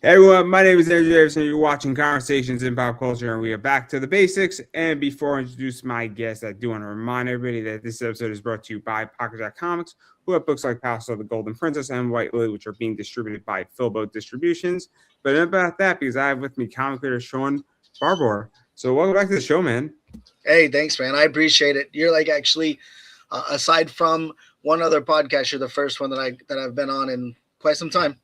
Hey everyone, my name is Andrew Davidson. You're watching Conversations in Pop Culture, and we are back to the basics. And before I introduce my guest, I do want to remind everybody that this episode is brought to you by Pocket Comics, who have books like Pass of the Golden Princess and White Lily, which are being distributed by Philbo Distributions. But enough about that, because I have with me comic creator Shaun Barbour. So welcome back to the show, man. Hey, thanks, man. I appreciate it. You're like actually, aside from one other podcast, you're the first one that I've been on in quite some time.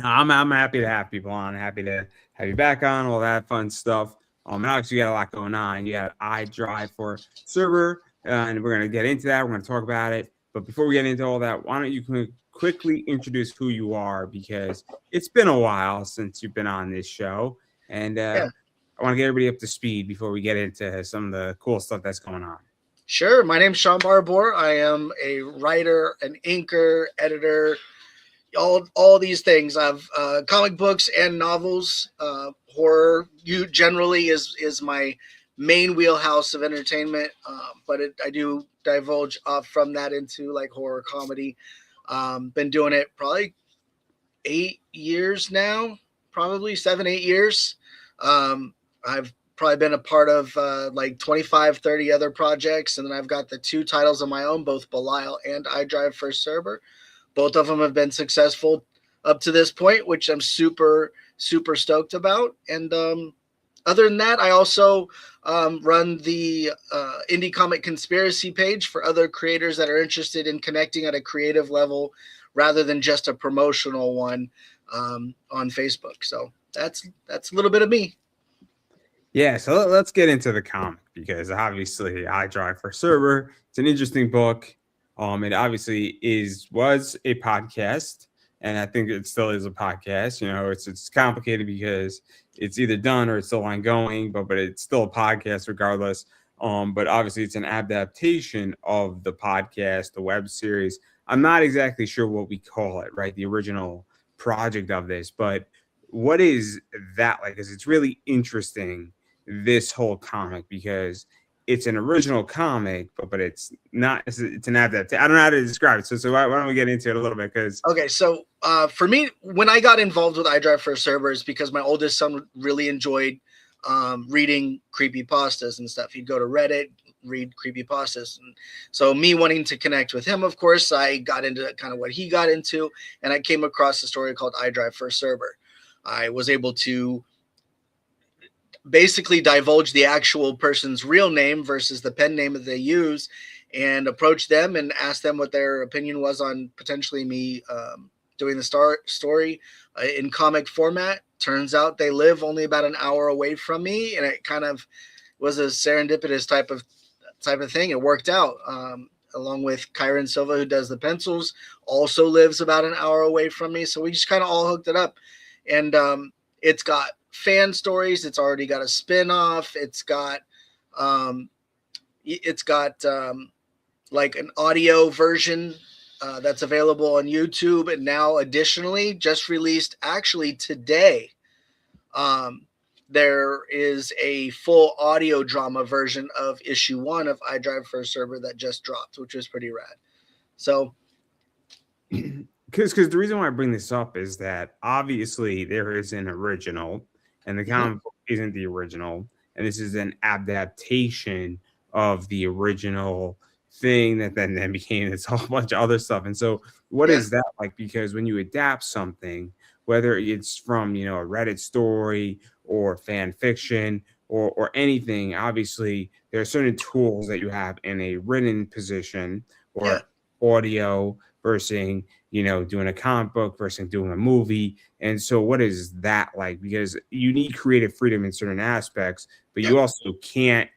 I'm happy to have people on. Happy to have you back on, all that fun stuff. And obviously you got a lot going on. You got iDrive for server, and we're gonna get into that. We're gonna talk about it. But before we get into all that, why don't you quickly introduce who you are, because it's been a while since you've been on this show, and Yeah, I want to get everybody up to speed before we get into some of the cool stuff that's going on. sure. My name's Shaun Barbour. I am a writer, an inker, editor, all these things. I've comic books and novels. Horror you generally is my main wheelhouse of entertainment, I do divulge off from that into like horror comedy. Been doing it probably 8 years now, probably 7, 8 years. I've probably been a part of like 25, 30 other projects. And then I've got the two titles of my own, both Belial and iDrive First Server. Both of them have been successful up to this point, which I'm super, super stoked about. And other than that, I also run the Indie Comic Conspiracy page for other creators that are interested in connecting at a creative level rather than just a promotional one on Facebook. So that's a little bit of me. Yeah, so let's get into the comic, because obviously iDrive for server. It's an interesting book. It obviously was a podcast, and I think it still is a podcast. You know, it's complicated because it's either done or it's still ongoing, but it's still a podcast regardless. But obviously it's an adaptation of the podcast, the web series. I'm not exactly sure what we call it, right? The original project of this, but what is that like? Because it's really interesting, this whole comic, because it's an original comic, but it's not. It's an adaptation. I don't know how to describe it. So why don't we get into it a little bit? Because Okay, so for me, when I got involved with iDrive for servers, because my oldest son really enjoyed reading creepy pastas and stuff. He'd go to Reddit, read creepy pastas, and so me wanting to connect with him, of course, I got into kind of what he got into, and I came across a story called iDrive for server. I was able to basically divulge the actual person's real name versus the pen name that they use, and approach them and ask them what their opinion was on potentially me doing the story in comic format. Turns out they live only about an hour away from me, and it kind of was a serendipitous type of thing. It worked out. Along with Kyron Silva, who does the pencils, also lives about an hour away from me. So we just kind of all hooked it up. And it's got fan stories. It's already got a spin-off. It's got like an audio version that's available on YouTube. And now additionally, just released actually today, there is a full audio drama version of issue 1 of iDrive for server that just dropped, which was pretty rad. So because the reason why I bring this up is that obviously there is an original, and the comic book isn't the original, and this is an adaptation of the original thing that then became this whole bunch of other stuff. And so, what yeah, is that like? Because when you adapt something, whether it's from a Reddit story or fan fiction or anything, obviously there are certain tools that you have in a written position yeah, or audio versus doing a comic book versus doing a movie. And so what is that like? Because you need creative freedom in certain aspects, but yeah, you also can't,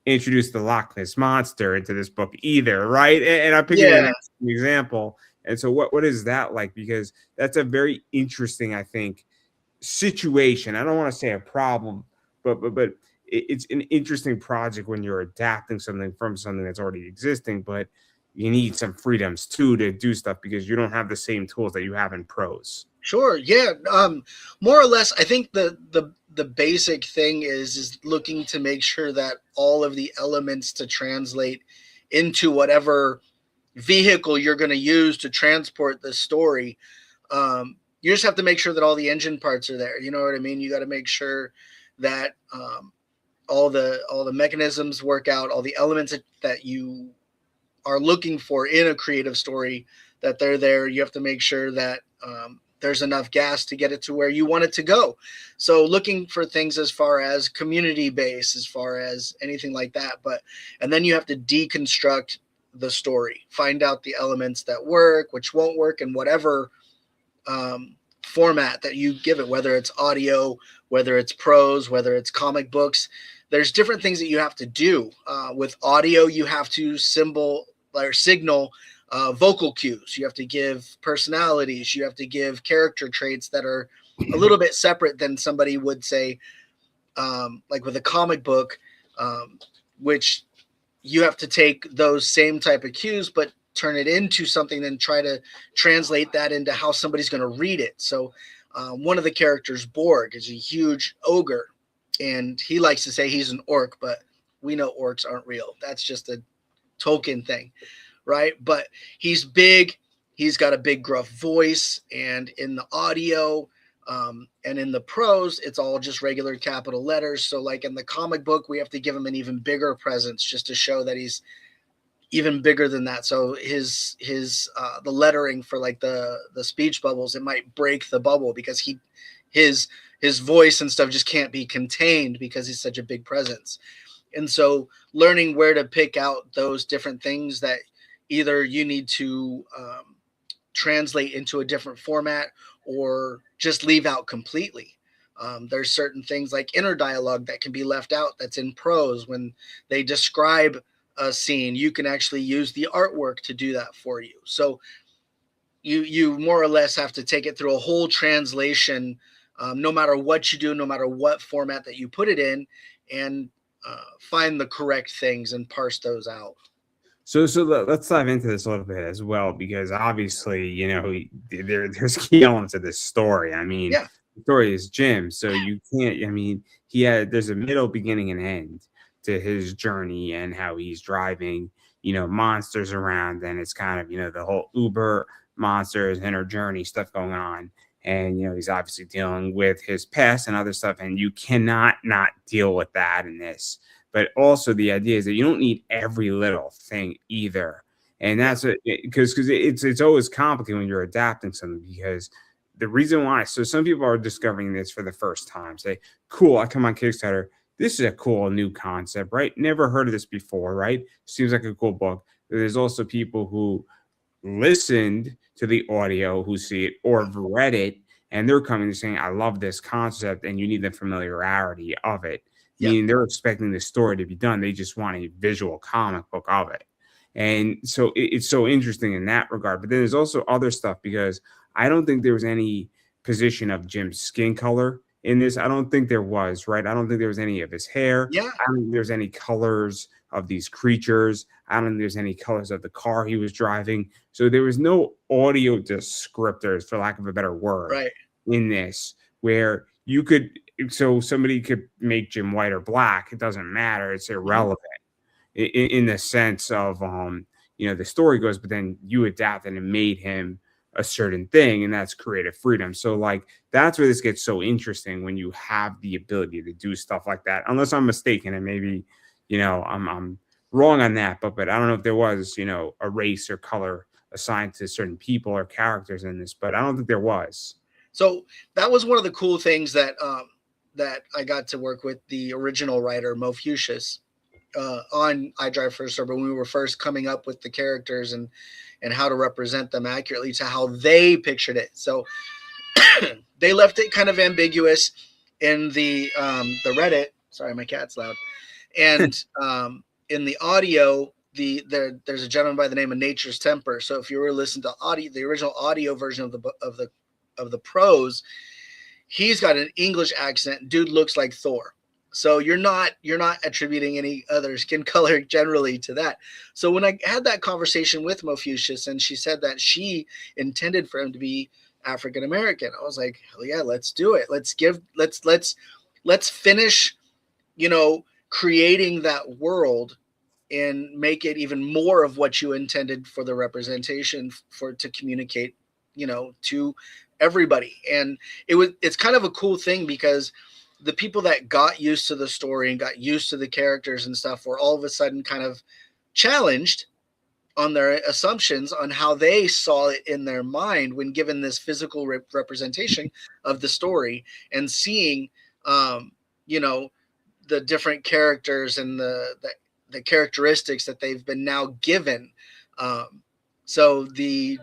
introduce the Loch Ness monster into this book either, right? And I'm picking an yeah. example. And so what is that like? Because that's a very interesting, I think, situation. I don't want to say a problem, but it's an interesting project when you're adapting something from something that's already existing, but you need some freedoms too to do stuff because you don't have the same tools that you have in prose. Sure. Yeah. More or less, I think the basic thing is looking to make sure that all of the elements to translate into whatever vehicle you're going to use to transport the story You just have to make sure that all the engine parts are there. You know what I mean? You got to make sure that all the mechanisms work out, all the elements that you are looking for in a creative story, that they're there. You have to make sure that there's enough gas to get it to where you want it to go. So looking for things as far as community base, as far as anything like that. And then you have to deconstruct the story, find out the elements that work, which won't work, and whatever format that you give it, whether it's audio, whether it's prose, whether it's comic books. There's different things that you have to do. With audio, you have to signal vocal cues. You have to give personalities. You have to give character traits that are a little bit separate than somebody would say, like with a comic book, which you have to take those same type of cues, but turn it into something, then try to translate that into how somebody's going to read it. So one of the characters, Borg, is a huge ogre, and he likes to say he's an orc, but we know orcs aren't real. That's just a Tolkien thing, right? But he's big. He's got a big gruff voice, and in the audio and in the prose, it's all just regular capital letters. So like in the comic book, we have to give him an even bigger presence just to show that he's even bigger than that. So his the lettering for like the speech bubbles, it might break the bubble because his voice and stuff just can't be contained because he's such a big presence. And so learning where to pick out those different things that either you need to translate into a different format or just leave out completely. There's certain things like inner dialogue that can be left out that's in prose. When they describe a scene, you can actually use the artwork to do that for you. So you more or less have to take it through a whole translation, no matter what you do, no matter what format that you put it in, and find the correct things and parse those out. Let's dive into this a little bit as well, because obviously, there's key elements of this story. I mean, Yeah, the story is Jim, so you can't. I mean, there's a middle, beginning, and end to his journey and how he's driving. Monsters around, and it's kind of the whole Uber monsters inner journey stuff going on, and he's obviously dealing with his past and other stuff, and you cannot not deal with that in this. But also the idea is that you don't need every little thing either. And yeah, that's because it's always complicated when you're adapting something, because the reason why, so some people are discovering this for the first time, say, cool, I come on Kickstarter, this is a cool new concept, right? Never heard of this before, right? Seems like a cool book. There's also people who listened to the audio, who see it or have read it, and they're coming and saying, I love this concept, and you need the familiarity of it. yeah, Meaning they're expecting the story to be done. They just want a visual comic book of it. And so it's so interesting in that regard. But then there's also other stuff, because I don't think there was any position of Jim's skin color in this. I don't think there was, right? I don't think there was any of his hair. yeah, I don't think there's any colors of these creatures. I don't think there's any colors of the car he was driving. So there was no audio descriptors, for lack of a better word, right. in this, where you could, so somebody could make Jim white or black. It doesn't matter. It's Mhm. irrelevant in the sense of, the story goes, but then you adapted and made him a certain thing, and that's creative freedom. So like, that's where this gets so interesting, when you have the ability to do stuff like that, unless I'm mistaken, and maybe, I'm wrong on that, but I don't know if there was, a race or color assigned to certain people or characters in this, but I don't think there was. So that was one of the cool things that I got to work with the original writer Mo Fuchsius on I Drive for a Server when we were first coming up with the characters and how to represent them accurately to how they pictured it. So they left it kind of ambiguous in the Reddit. Sorry, my cat's loud. And in the audio, there's a gentleman by the name of Nature's Temper. So if you were to listen to audio, the original audio version of the prose, he's got an English accent. Dude looks like Thor. So you're not attributing any other skin color generally to that. So when I had that conversation with Mofucius, and she said that she intended for him to be African American, I was like, hell yeah, let's do it. Let's finish, creating that world and make it even more of what you intended for the representation for to communicate, to everybody. And it's kind of a cool thing because the people that got used to the story and got used to the characters and stuff were all of a sudden kind of challenged on their assumptions on how they saw it in their mind when given this physical representation of the story, and seeing you know, the different characters and the characteristics that they've been now given. So the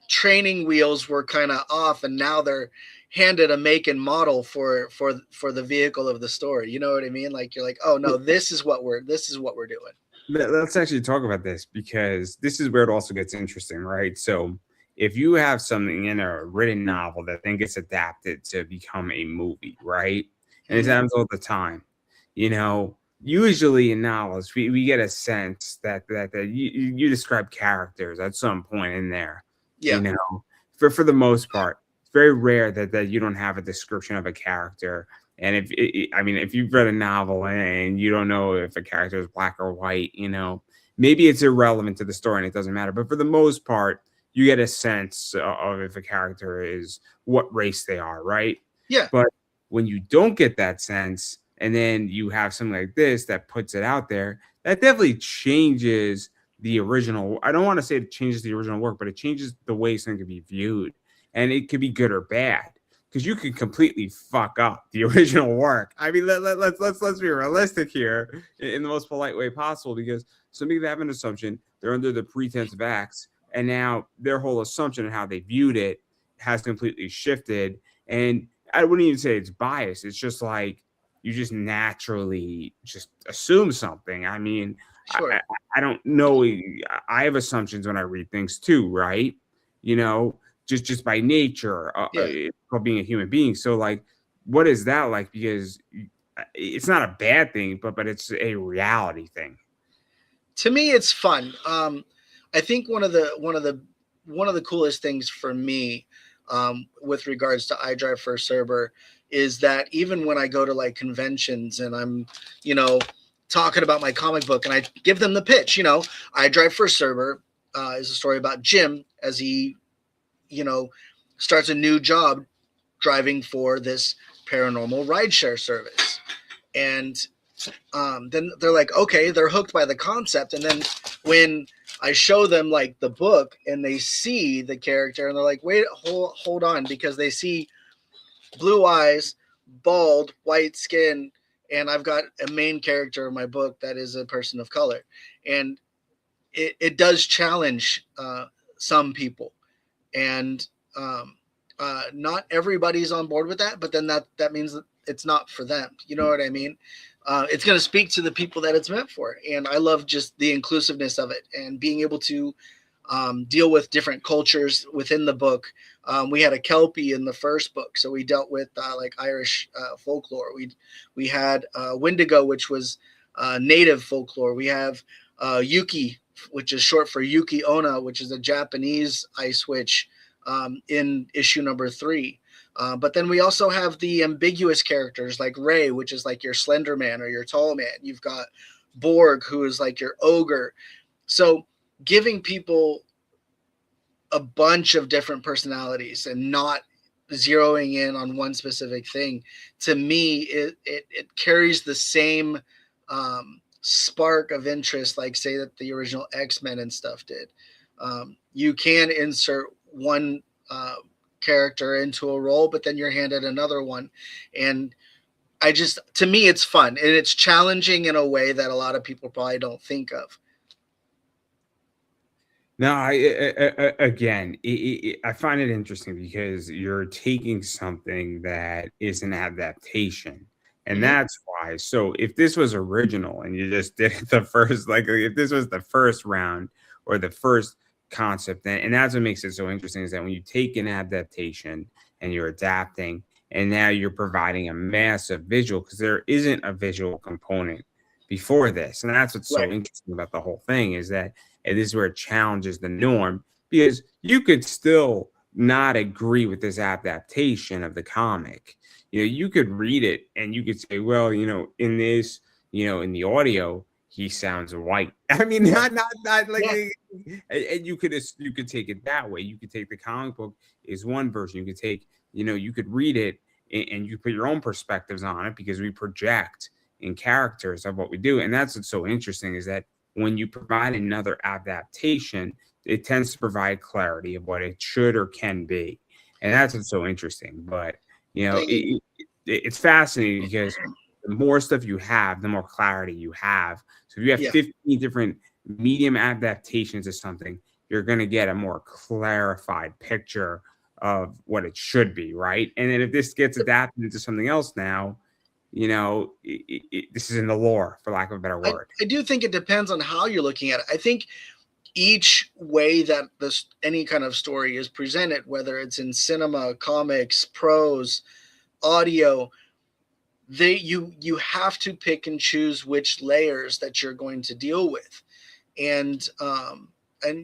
training wheels were kind of off, and now they're handed a make and model for the vehicle of the story. You know what I mean? Like, you're like, oh no, this is what we're doing. Let's actually talk about this, because this is where it also gets interesting, right? So if you have something in a written novel that then gets adapted to become a movie, right? And it Mhm. happens all the time, you know. Usually in novels, we get a sense that you describe characters at some point in there, Yeah, you know. For the most part, it's very rare that you don't have a description of a character. And I mean, if you've read a novel and you don't know if a character is black or white, you know, maybe it's irrelevant to the story and it doesn't matter. But for the most part, you get a sense of if a character is what race they are, right? yeah, But when you don't get that sense, and then you have something like this that puts it out there, that definitely changes the original. I don't want to say it changes the original work, but it changes the way something can be viewed, and it could be good or bad, because you could completely fuck up the original work. I mean, let's be realistic here in the most polite way possible, because some people have an assumption, they're under the pretense of X, and now their whole assumption and how they viewed it has completely shifted. And I wouldn't even say it's biased. It's just like you just naturally just assume something. I mean, I, sure. I, I don't know. I have assumptions when I read things too, right? You know, just by nature, Yeah. of being a human being. So, like, what is that like? Because it's not a bad thing, but it's a reality thing. To me, it's fun. I think one of the coolest things for me, with regards to I Drive for Cerber, is that even when I go to like conventions and I'm, you know, talking about my comic book and I give them the pitch, you know, I Drive for Cerber is a story about Jim as he, you know, starts a new job driving for this paranormal rideshare service. And then they're like, okay, they're hooked by the concept. And then when I show them like the book and they see the character and they're like, wait, hold on, because they see blue eyes, bald, white skin, and I've got a main character in my book that is a person of color. And it does challenge some people. And not everybody's on board with that, but then that means that it's not for them. You know what I mean? It's going to speak to the people that it's meant for, and I love just the inclusiveness of it and being able to deal with different cultures within the book. We had a Kelpie in the first book, so we dealt with like Irish folklore. We had Wendigo, which was native folklore. We have Yuki, which is short for Yuki Onna, which is a Japanese ice witch, in issue number 3. But then we also have the ambiguous characters like Ray, which is like your Slender Man or your Tall Man. You've got Borg, who is like your ogre. So giving people a bunch of different personalities and not zeroing in on one specific thing, to me, it carries the same spark of interest, like say that the original X-Men and stuff did. You can insert one character into a role, but then you're handed another one. And to me, it's fun and it's challenging in a way that a lot of people probably don't think of. No, again, I find it interesting because you're taking something that is an adaptation, and Mm-hmm. that's why. So, if this was original and you just did it the first, like if this was the first round or the first concept, and that's what makes it so interesting, is that when you take an adaptation and you're adapting, and now you're providing a massive visual, because there isn't a visual component before this, and that's what's so Right. interesting about the whole thing, is that, and this is where it challenges the norm, because you could still not agree with this adaptation of the comic. You know, you could read it and you could say, well, you know, in this, you know, in the audio, he sounds white. I mean, not like, Yeah. and you could take it that way. You could take the comic book is one version. You could take, you could read it and you put your own perspectives on it because we project in characters of what we do. And that's what's so interesting is that when you provide another adaptation, it tends to provide clarity of what it should or can be. And that's what's so interesting. But, it's fascinating because the more stuff you have, the more clarity you have. So if you have Yeah. 15 different medium adaptations of something, you're going to get a more clarified picture of what it should be, right? And then if this gets adapted into something else now, this is in the lore, for lack of a better word. I do think it depends on how you're looking at it. I think each way that any kind of story is presented, whether it's in cinema, comics, prose, audio, you have to pick and choose which layers that you're going to deal with. And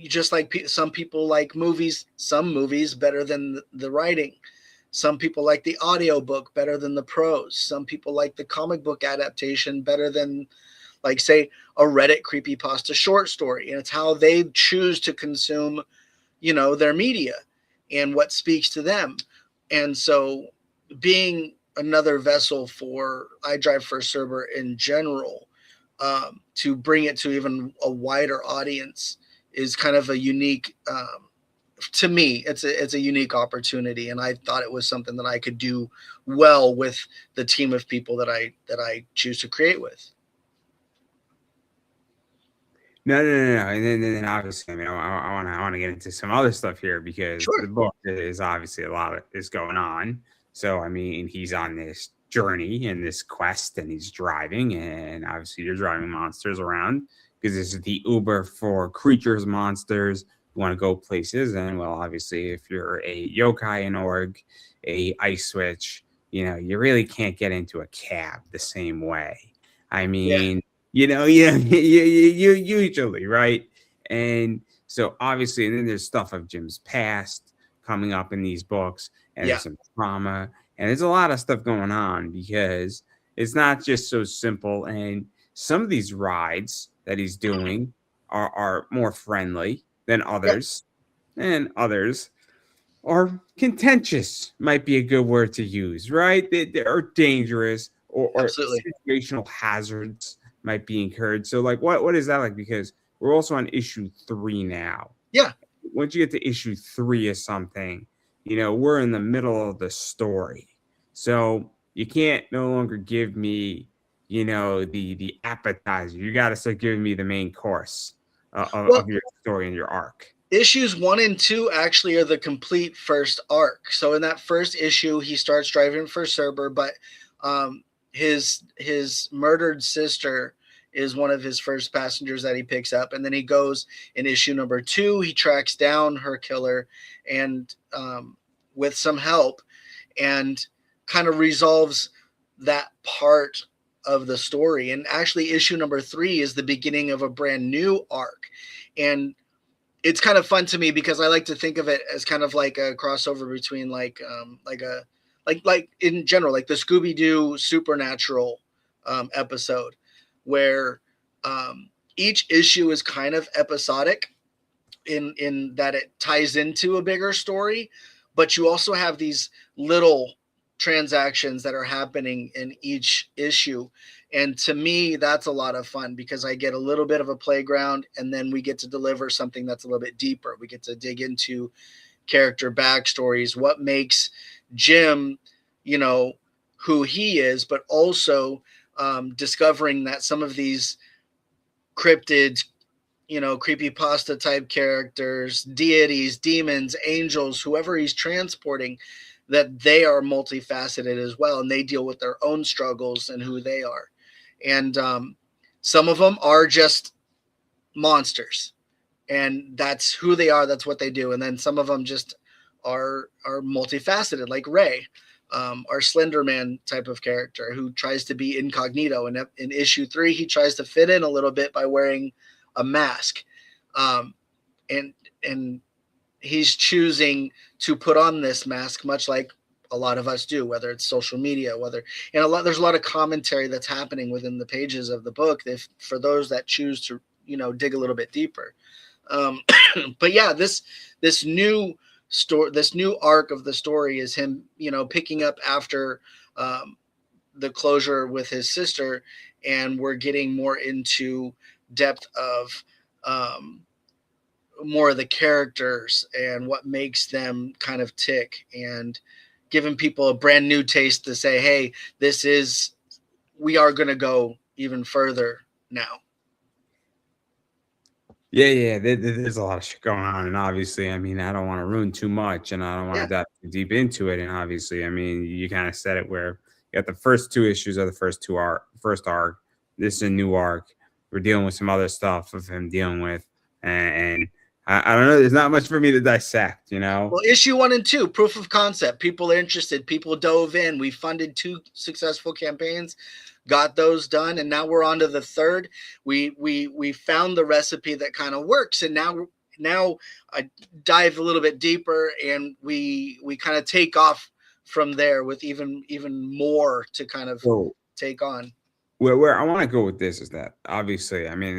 just like some people like movies, some movies better than the writing. Some people like the audio book better than the prose. Some people like the comic book adaptation better than, like, say, a Reddit creepypasta short story. And it's how they choose to consume, their media and what speaks to them. And so being another vessel for iDrive for Cerber in general, to bring it to even a wider audience is kind of a unique, to me, it's a unique opportunity. And I thought it was something that I could do well with the team of people that I choose to create with. No. And then obviously, I mean, I want to get into some other stuff here because Sure. the book is obviously a lot is going on. So, I mean, he's on this journey and this quest and he's driving, and obviously you're driving monsters around because this is the Uber for creatures, monsters who want to go places. And well, obviously, if you're a yokai in org, a ice switch, you really can't get into a cab the same way. I mean, usually, right? And so obviously, and then there's stuff of Jim's past coming up in these books, and there's some trauma, and there's a lot of stuff going on because it's not just so simple. And some of these rides that he's doing are more friendly than others, and others are contentious, might be a good word to use, right? They are dangerous or Absolutely. situational hazards might be incurred. So, like, what is that like? Because we're also on issue 3 now. Yeah. Once you get to issue 3 of something, we're in the middle of the story. So you can't no longer give me, the appetizer. You got to start giving me the main course of your story and your arc. Issues 1 and 2 actually are the complete first arc. So in that first issue, he starts driving for Cerber, but his murdered sister is one of his first passengers that he picks up. And then he goes in issue number 2, he tracks down her killer and with some help, and kind of resolves that part of the story. And actually issue number 3 is the beginning of a brand new arc. And it's kind of fun to me because I like to think of it as kind of like a crossover between like in general, like the Scooby-Doo Supernatural episode, where each issue is kind of episodic in that it ties into a bigger story, but you also have these little transactions that are happening in each issue. And to me, that's a lot of fun because I get a little bit of a playground, and then we get to deliver something that's a little bit deeper. We get to dig into character backstories, what makes Jim, who he is, but also discovering that some of these cryptids, creepypasta type characters, deities, demons, angels, whoever he's transporting, that they are multifaceted as well, and they deal with their own struggles and who they are. And some of them are just monsters, and that's who they are. That's what they do. And then some of them just are multifaceted, like Ray, our Slender Man type of character who tries to be incognito. And in issue 3, he tries to fit in a little bit by wearing a mask, and he's choosing to put on this mask, much like a lot of us do, whether it's social media, there's a lot of commentary that's happening within the pages of the book, if for those that choose to, dig a little bit deeper. Um, but yeah, this new this new arc of the story is him, picking up after um, the closure with his sister, and we're getting more into depth of um, more of the characters and what makes them kind of tick, and giving people a brand new taste to say, hey, we are going to go even further now. Yeah. There's a lot of shit going on, and obviously, I mean, I don't want to ruin too much, and I don't want Yeah, to dive too deep into it. And obviously, I mean, you kind of said it where you got the first two issues of the first arc. This is a new arc. We're dealing with some other stuff of him dealing with, and I don't know. There's not much for me to dissect, you know. well, issue 1 and 2, proof of concept. People are interested. People dove in. We funded 2 successful campaigns, got those done, and now we're on to the third. We found the recipe that kind of works, and now I dive a little bit deeper, and we kind of take off from there with even more to kind of So take on. where I want to go with this is that obviously, I mean,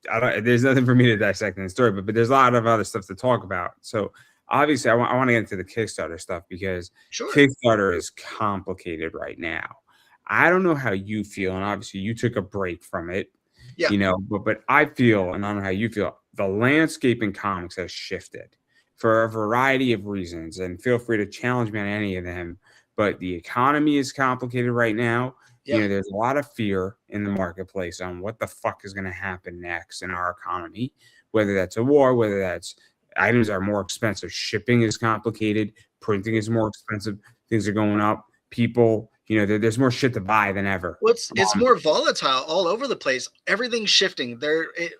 there's nothing for me to dissect in the story, but there's a lot of other stuff to talk about. So obviously, I want to get into the Kickstarter stuff because Sure. Kickstarter is complicated right now. I don't know how you feel, and obviously, you took a break from it, Yeah. but I feel, and I don't know how you feel, the landscape in comics has shifted for a variety of reasons, and feel free to challenge me on any of them. But the economy is complicated right now. Yeah. There's a lot of fear in the marketplace on what the fuck is going to happen next in our economy, whether that's a war, whether that's items are more expensive, shipping is complicated, printing is more expensive, things are going up. People, there's more shit to buy than ever. Well, it's more volatile all over the place. Everything's shifting.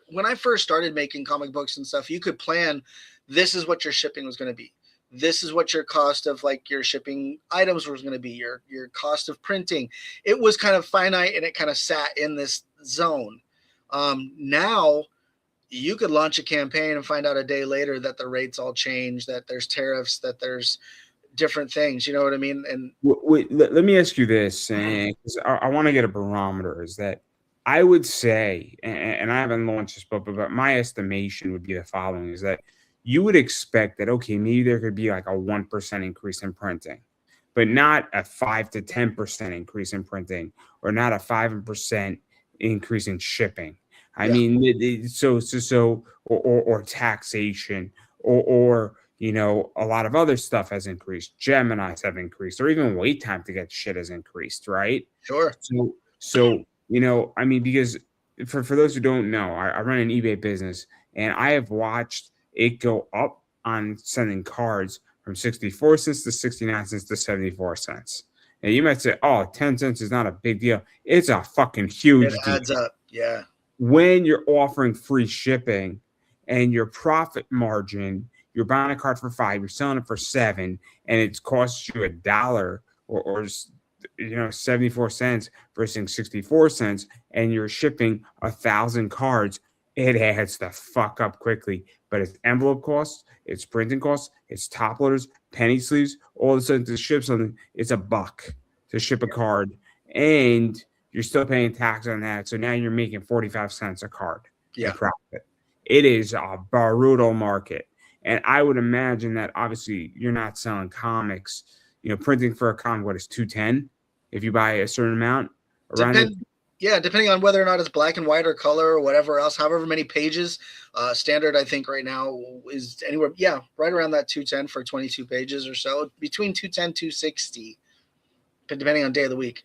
When I first started making comic books and stuff, you could plan. This is what your shipping was going to be. This is what your cost of like your shipping items was going to be. Your cost of printing. It was kind of finite, and it kind of sat in this zone. Now you could launch a campaign and find out a day later that the rates all change, that there's tariffs, that there's different things. You know what I mean? And Wait, let me ask you this, because I want to get a barometer. Is that I would say, and I haven't launched this book, but my estimation would be the following: is that you would expect that okay, maybe there could be like a 1% increase in printing, but not a 5 to 10% increase in printing, or not a 5% increase in shipping. I yeah, mean, or taxation, or a lot of other stuff has increased. Geminis have increased, or even wait time to get shit has increased, right? sure, So I mean, because for those who don't know, I run an eBay business, and I have watched it go up on sending cards from 64 cents to 69 cents to 74 cents. And you might say, oh, 10 cents is not a big deal. It's a fucking it huge deal. adds up. Yeah, When you're offering free shipping and your profit margin, you're buying a card for 5, you're selling it for 7, and it costs you $1 or 74 cents versus 64 cents, and you're shipping 1,000 cards, it adds the fuck up quickly. But it's envelope costs, it's printing costs, it's top loaders, penny sleeves, all of a sudden to ship something, it's $1 to ship a card. And you're still paying tax on that. So now you're making 45 cents a card in yeah. profit. It is a brutal market. And I would imagine that obviously you're not selling comics, printing for a comic, what is 210 if you buy a certain amount around it. Depending on whether or not it's black and white or color or whatever else, however many pages. Standard, I think right now is anywhere, right around that 210 for 22 pages or so, between 210, 260, depending on day of the week.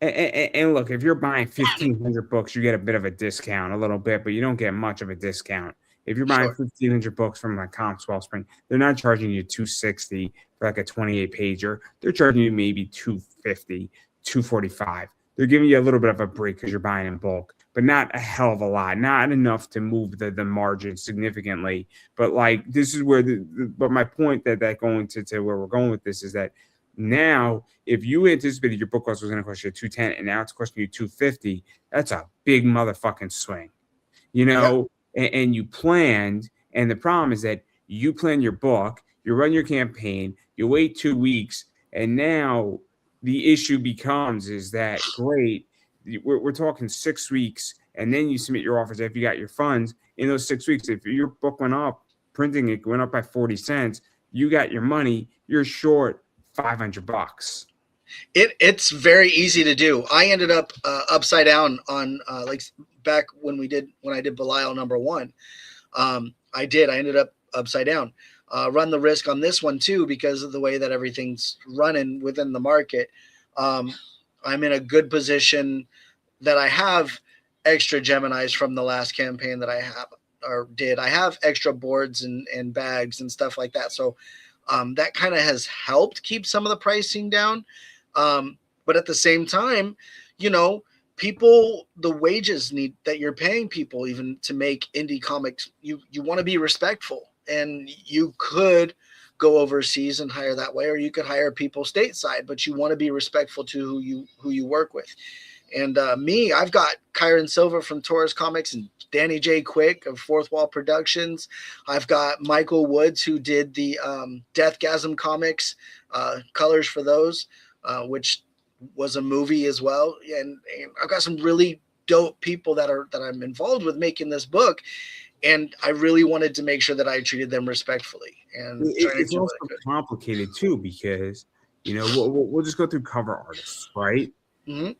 And look, if you're buying 1,500 books, you get a bit of a discount, a little bit, but you don't get much of a discount. If you're buying Sure. 1,500 books from like Comics Wellspring, they're not charging you 260 for like a 28 pager. They're charging you maybe 250, 245. They're giving you a little bit of a break because you're buying in bulk, but not a hell of a lot, not enough to move the margin significantly. But like this is where but my point that going to where we're going with this is that now, if you anticipated your book cost was going to cost you 210 and now it's costing you 250, that's a big motherfucking swing, Yeah. and you planned. And the problem is that you plan your book, you run your campaign, you wait 2 weeks, and now the issue becomes is that great, we're talking 6 weeks, and then you submit your offers after you got your funds. In those 6 weeks, if your book went up, printing it went up by 40 cents, you got your money, you're short $500. It's very easy to do. I ended up upside down on like back when I did Belial #1. I ended up upside down. Run the risk on this one too because of the way that everything's running within the market. Um, I'm in a good position that I have extra Geminis from the last campaign that I have or did. I have extra boards and bags and stuff like that. So that kind of has helped keep some of the pricing down. But at the same time, you know, people, the wages need that you're paying people even to make indie comics, you want to be respectful, and you could go overseas and hire that way, or you could hire people stateside, but you want to be respectful to who you work with. And me, I've got Kyron Silva from Taurus Comics and Danny J. Quick of Fourth Wall Productions. I've got Michael Woods, who did the Deathgasm comics, colors for those, which was a movie as well. And I've got some really dope people that I'm involved with making this book. And I really wanted to make sure that I treated them respectfully and trying to It's do what also I could. complicated too because we'll just go through cover artists, right? Mm-hmm.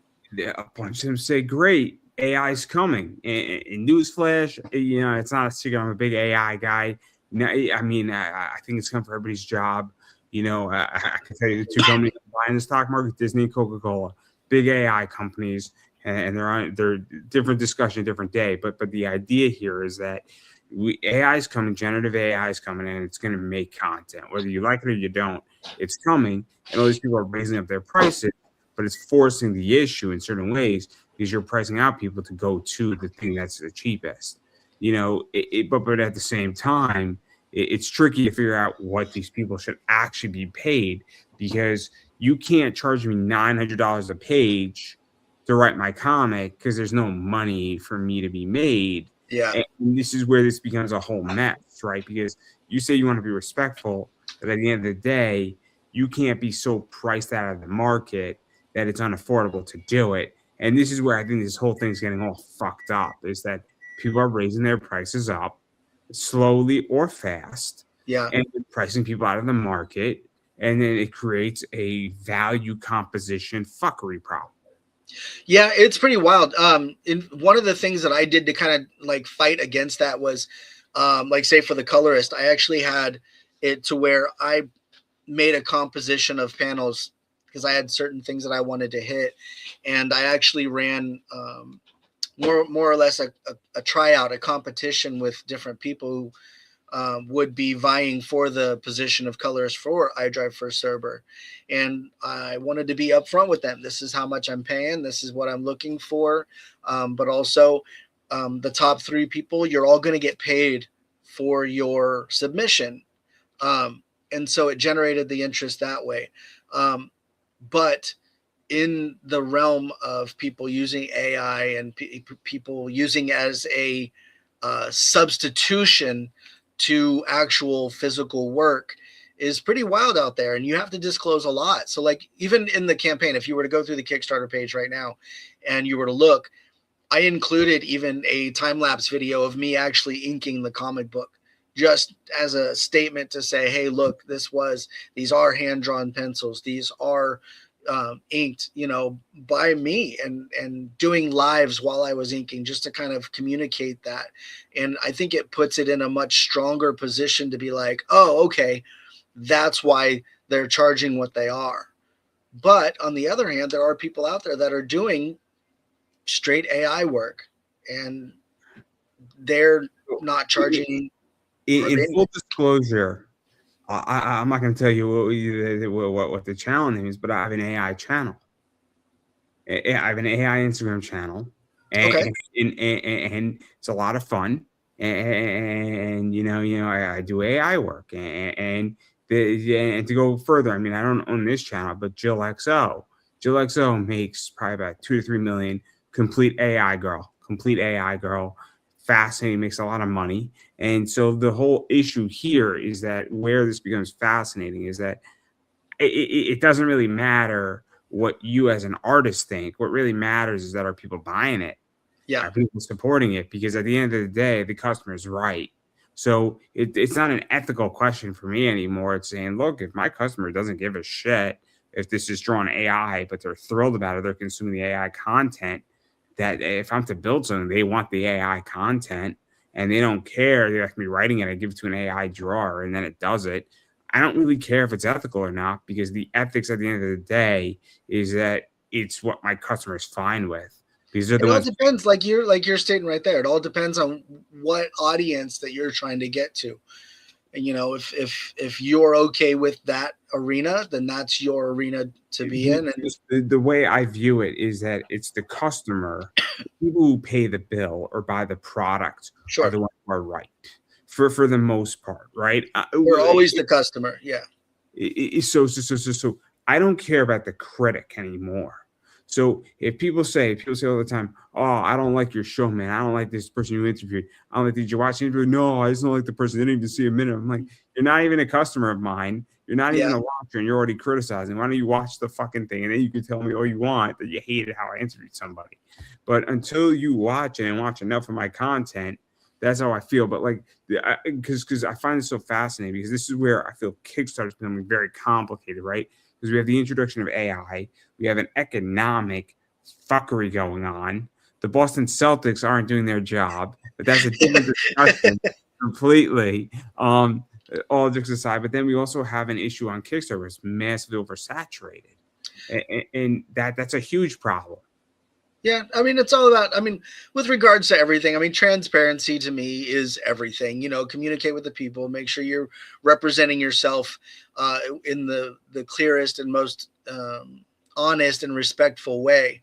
A bunch of them say, "Great, AI's coming." In newsflash, it's not a secret. I'm a big AI guy. No, I mean, I think it's come for everybody's job. I can tell you the two companies buying the stock market: Disney and Coca-Cola, big AI companies, and they're different discussion, different day. But the idea here is that AI is coming, generative AI is coming, and it's going to make content, whether you like it or you don't. It's coming, and all these people are raising up their prices, but it's forcing the issue in certain ways because you're pricing out people to go to the thing that's the cheapest. But at the same time, it's tricky to figure out what these people should actually be paid because you can't charge me $900 a page to write my comic because there's no money for me to be made. Yeah. And this is where this becomes a whole mess, right? Because you say you want to be respectful, but at the end of the day, you can't be so priced out of the market that it's unaffordable to do it. And this is where I think this whole thing's getting all fucked up, is that people are raising their prices up slowly or fast, Yeah. and pricing people out of the market, and then it creates a value composition fuckery problem. Yeah, it's pretty wild. In one of the things that I did to kind of like fight against that was, like say for the colorist, I actually had it to where I made a composition of panels because I had certain things that I wanted to hit, and I actually ran more or less a tryout, a competition with different people who would be vying for the position of colorist for iDrive for Cerber. And I wanted to be upfront with them. This is how much I'm paying. This is what I'm looking for. But also the top 3 people, you're all going to get paid for your submission. And so it generated the interest that way. But in the realm of people using AI and people using as a substitution to actual physical work is pretty wild out there, and you have to disclose a lot. So like even in the campaign, if you were to go through the Kickstarter page right now and you were to look, I included even a time-lapse video of me actually inking the comic book just as a statement to say, hey, look, these are hand-drawn pencils. These are inked, by me, and doing lives while I was inking just to kind of communicate that. And I think it puts it in a much stronger position to be like, oh, okay, that's why they're charging what they are. But on the other hand, there are people out there that are doing straight AI work, and they're not charging. In full disclosure, I'm not going to tell you what the channel is, but I have an AI channel. I have an AI Instagram channel, and, Okay. and it's a lot of fun. And I do AI work, and to go further, I mean, I don't own this channel, but Jill XO makes probably about 2 to 3 million. Complete AI girl, fascinating, makes a lot of money. And so the whole issue here is that where this becomes fascinating is that it doesn't really matter what you as an artist think. What really matters is that are people buying it? Yeah. Are people supporting it? Because at the end of the day, the customer is right. So it's not an ethical question for me anymore. It's saying, look, if my customer doesn't give a shit if this is drawn AI, but they're thrilled about it, they're consuming the AI content. That if I'm to build something, they want the AI content, and they don't care. They have to be writing it. I give it to an AI drawer, and then it does it. I don't really care if it's ethical or not, because the ethics at the end of the day is that it's what my customer is fine with. Because they're the It all ones. depends, like you're stating right there. It all depends on what audience that you're trying to get to. And if you're okay with that arena, then that's your arena to be in. And The way I view it is that it's the customer, the people who pay the bill or buy the product are sure, the ones who are right for the most part, right? we're always the customer. Yeah, So I don't care about the critic anymore. So if people say all the time, "Oh, I don't like your show, man. I don't like this person you interviewed. I don't like, did you watch the interview? No, I just don't like the person. They didn't even see a minute." I'm like, you're not even a customer of mine. You're not even yeah, a watcher, and you're already criticizing. Why don't you watch the fucking thing, and then you can tell me all you want that you hated how I interviewed somebody. But until you watch it and watch enough of my content, that's how I feel. But like, because I find it so fascinating, because this is where I feel Kickstarter is becoming very complicated, right? Because we have the introduction of AI, we have an economic fuckery going on. The Boston Celtics aren't doing their job, but that's a different discussion completely. All jokes aside, but then we also have an issue on Kickstarter. It's massively oversaturated, and that's a huge problem. yeah. I mean, it's all about. I mean, with regards to everything. I mean, transparency to me is everything. Communicate with the people. Make sure you're representing yourself in the clearest and most honest and respectful way.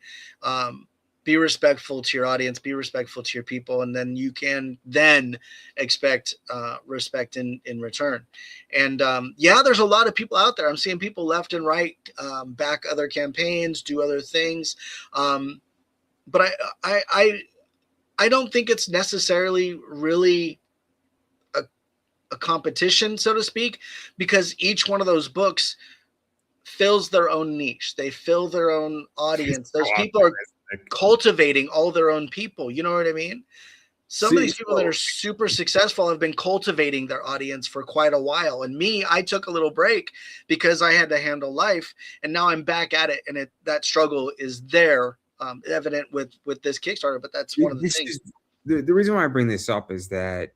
Be respectful to your audience, be respectful to your people, and then you can then expect respect in return. And yeah, there's a lot of people out there. I'm seeing people left and right back other campaigns, do other things. But I don't think it's necessarily really a, a competition, so to speak, because each one of those books fills their own niche. They fill their own audience. Those people are cultivating all their own people. You know what I mean? Some of See, these people that are super successful have been cultivating their audience for quite a while. And me, I took a little break because I had to handle life, and now I'm back at it. And that struggle is there, evident with this Kickstarter. But that's one of the this things. is the reason why I bring this up is that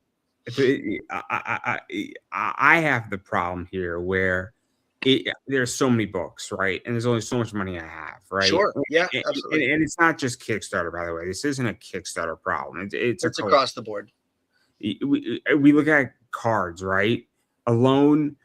if I have the problem here where there's so many books, right? And there's only so much money I have, right? Sure. Yeah, And, absolutely. and it's not just Kickstarter, by the way. This isn't a Kickstarter problem. It's a It's across the board. we look at cards, right? Alone,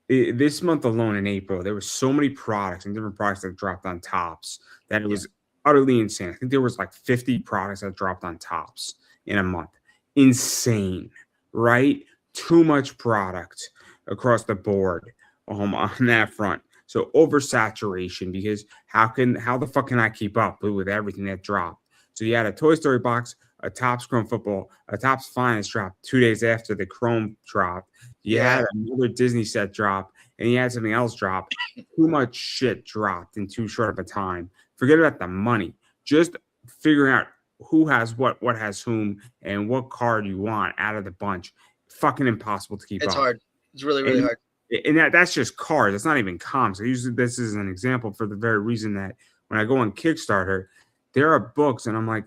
this month alone in April, there were so many products and different products that dropped on tops that it was utterly insane. I think there was like 50 products that dropped on tops in a month. Insane, right? Too much product across the board on that front. So oversaturation, because how the fuck can I keep up with everything that dropped? So you had a Toy Story box, a Topps Chrome Football, a Topps Finest drop 2 days after the Chrome dropped. You had another Disney set drop, and you had something else drop. Too much shit dropped in too short of a time. Forget about the money. Just figuring out who has what has whom, and what card you want out of the bunch. Fucking impossible to keep It's up. hard. It's really, really hard. And that's just cards. That's not even comics. I use this as an example for the very reason that when I go on Kickstarter, there are books, and I'm like,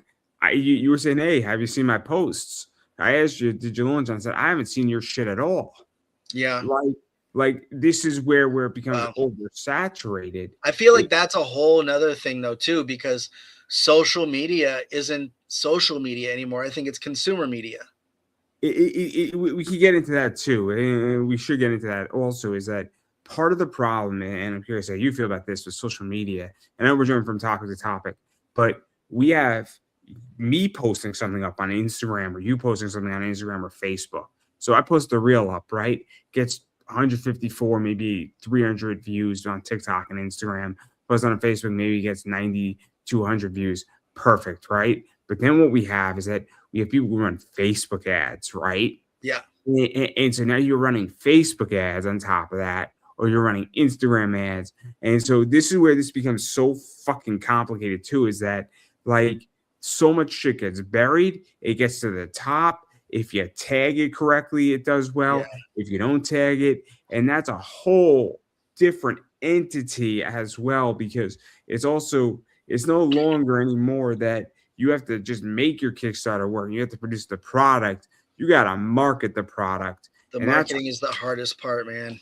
you were saying, hey, have you seen my posts? I asked you, did you launch? I said, I haven't seen your shit at all. Yeah. Like this is where it becomes Wow. oversaturated. I feel like that's a whole nother thing though too, because social media isn't social media anymore. I think it's consumer media. We could get into that too, and we should get into that also. Is that part of the problem? And I'm curious how you feel about this with social media. I know we're jumping from topic to topic, but we have me posting something up on Instagram, or you posting something on Instagram or Facebook. So I post the reel up, right? Gets 154, maybe 300 views on TikTok and Instagram. Post on Facebook, maybe gets 90, 200 views. Perfect, right? But then what we have is that we We have people who run Facebook ads, right? Yeah. And so now you're running Facebook ads on top of that, or you're running Instagram ads. And so this is where this becomes so fucking complicated too, is that like so much shit gets buried, it gets to the top. If you tag it correctly, it does Yeah. well. If you don't tag it, and that's a whole different entity as well, because it's no longer anymore that you have to just make your Kickstarter work. You have to produce the product. You got to market the product, The and that's marketing is the hardest part, man.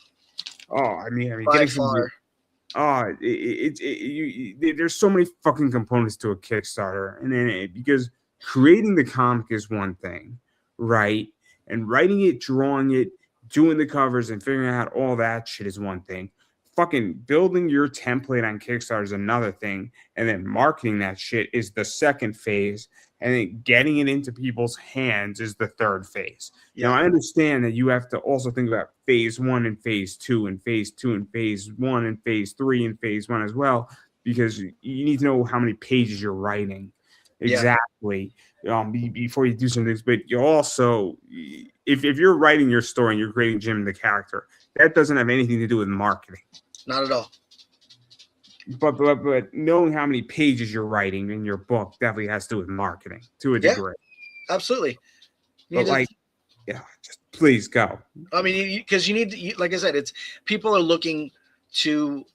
getting By somebody. far. There's so many fucking components to a Kickstarter, and then because creating the comic is one thing, right? And writing it, drawing it, doing the covers, and figuring out all that shit is one thing. Fucking building your template on Kickstarter is another thing, and then marketing that shit is the second phase, and then getting it into people's hands is the third phase. Yeah. Now, I understand that you have to also think about phase one and phase two, and phase two and phase one, and phase three and phase one as well, because you need to know how many pages you're writing exactly before you do some things. But you also, if you're writing your story and you're creating Jim the character, that doesn't have anything to do with marketing. Not at all. But knowing how many pages you're writing in your book definitely has to do with marketing to a degree. Absolutely. But like, yeah, just please go. I mean, because you need to, like I said, it's people are looking to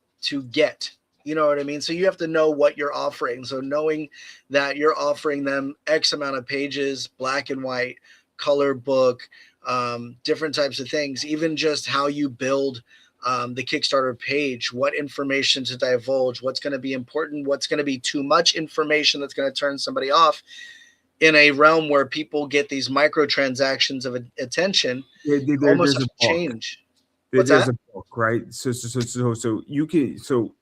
get, you know what I mean? So you have to know what you're offering. So knowing that you're offering them X amount of pages, black and white, color book, different types of things, even just how you build the Kickstarter page, what information to divulge, what's going to be important, what's going to be too much information that's going to turn somebody off. In a realm where people get these microtransactions of attention, almost have to change. There's a book, right? So you can. So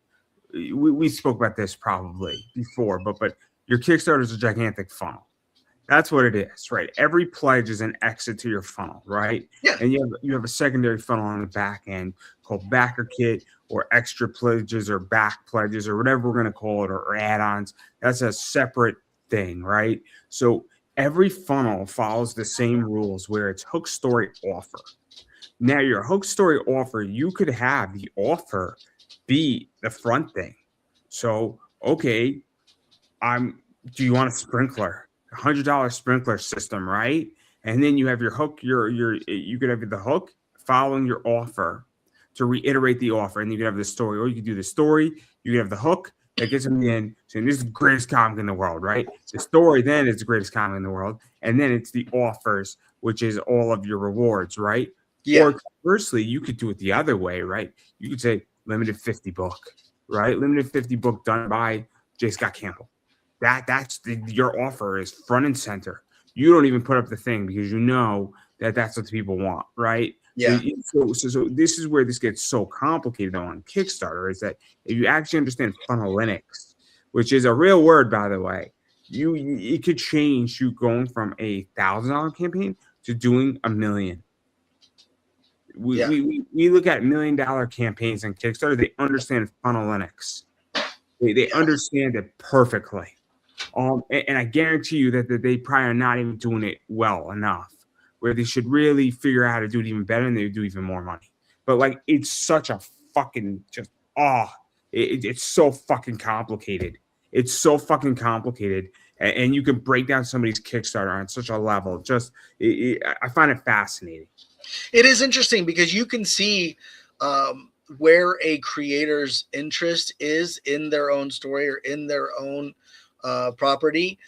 we spoke about this probably before, but your Kickstarter is a gigantic funnel. That's what it is, right? Every pledge is an exit to your funnel, right? Yeah. And you have a secondary funnel on the back end called backer kit or extra pledges or back pledges or whatever we're going to call it, or add-ons. That's a separate thing, right? So every funnel follows the same rules where it's hook, story, offer. Now your hook, story, offer, you could have the offer be the front thing. So, okay, do you want a sprinkler? $100 sprinkler system, right? And then you have your hook, you could have the hook following your offer to reiterate the offer, and you could have the story, or you could do the story, you could have the hook that gets them in, saying this is the greatest comic in the world, right? The story then is the greatest comic in the world, and then it's the offers, which is all of your rewards, right? Yeah. Or conversely, you could do it the other way, right? You could say limited 50 book, right? Limited 50 book done by J. Scott Campbell. That's your offer is front and center. You don't even put up the thing because you know that that's what the people want, right? Yeah. So this is where this gets so complicated on Kickstarter, is that if you actually understand funnelinics, which is a real word, by the way, it could change you going from a $1,000 campaign to doing $1 million. We look at $1 million campaigns on Kickstarter. They understand funnelinics. They understand it perfectly. And I guarantee you that they probably are not even doing it well enough, where they should really figure out how to do it even better, and they would do even more money. But like, it's such a fucking just it's so fucking complicated. It's so fucking complicated, and you can break down somebody's Kickstarter on such a level. I find it fascinating. It is interesting because you can see where a creator's interest is in their own story or in their own property,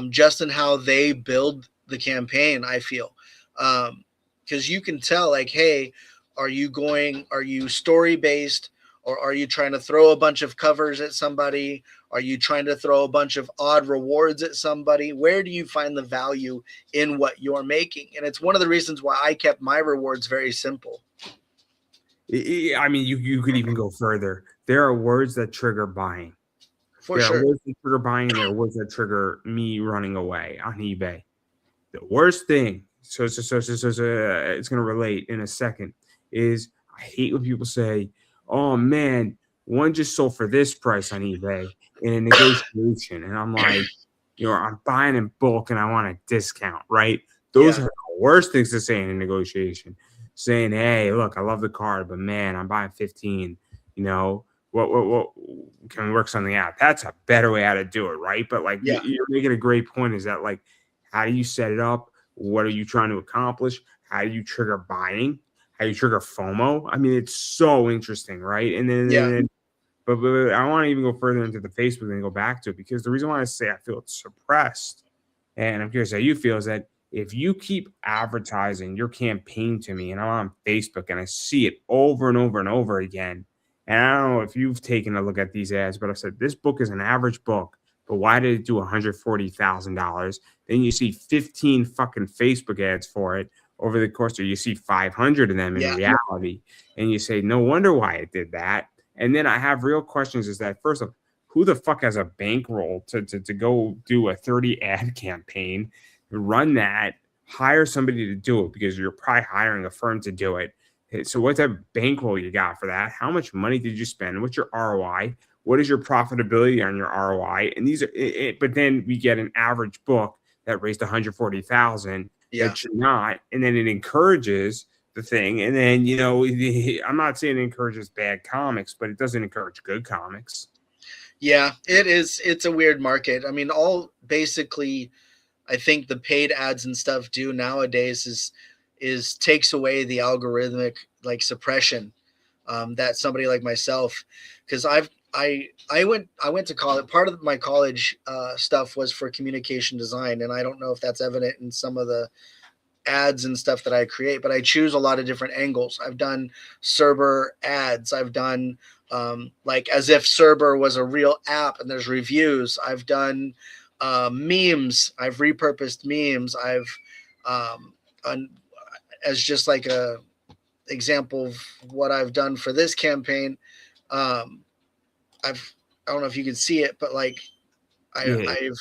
just in how they build the campaign, I feel. Because you can tell, like, hey, are you story based, or are you trying to throw a bunch of covers at somebody? Are you trying to throw a bunch of odd rewards at somebody? Where do you find the value in what you're making? And it's one of the reasons why I kept my rewards very simple. I mean, you could even go further. There are words that trigger buying. There are words that trigger buying, and there are words that trigger me running away on eBay. The worst thing, so it's going to relate in a second, is I hate when people say, oh man, one just sold for this price on eBay in a negotiation. And I'm like, I'm buying in bulk and I want a discount, right? Those Yeah. are the worst things to say in a negotiation. Saying, hey, look, I love the card, but man, I'm buying 15. You know, what can we work something out? That's a better way how to do it, right? But like Yeah. you're making a great point is that like, how do you set it up? What are you trying to accomplish? How do you trigger buying? How do you trigger FOMO? I mean, it's so interesting, right? Yeah. But I want to even go further into the Facebook and go back to it because the reason why I say I feel it's suppressed, and I'm curious how you feel, is that if you keep advertising your campaign to me and I'm on Facebook and I see it over and over and over again, and I don't know if you've taken a look at these ads, but I said this book is an average book, but why did it do $140,000? Then you see 15 fucking Facebook ads for it over the course, or you see 500 of them in Yeah. reality, and you say, no wonder why it did that. And then I have real questions is that, first of who the fuck has a bankroll to go do a 30 ad campaign, run that, hire somebody to do it because you're probably hiring a firm to do it. So what type of bankroll you got for that? How much money did you spend? What's your ROI? What is your profitability on your ROI? And these are but then we get an average book that raised 140,000 Yeah. that should not, and then it encourages the thing. And then, I'm not saying it encourages bad comics, but it doesn't encourage good comics. Yeah, it is. It's a weird market. I mean, all basically, I think the paid ads and stuff do nowadays is takes away the algorithmic like suppression that somebody like myself, because I went to college. Part of my college stuff was for communication design, and I don't know if that's evident in some of the ads and stuff that I create, but I choose a lot of different angles. I've done Cerber ads. I've done like as if Cerber was a real app and there's reviews. I've done memes. I've repurposed memes. I've as just like a example of what I've done for this campaign. Um, I don't know if you can see it, but like Yeah. I've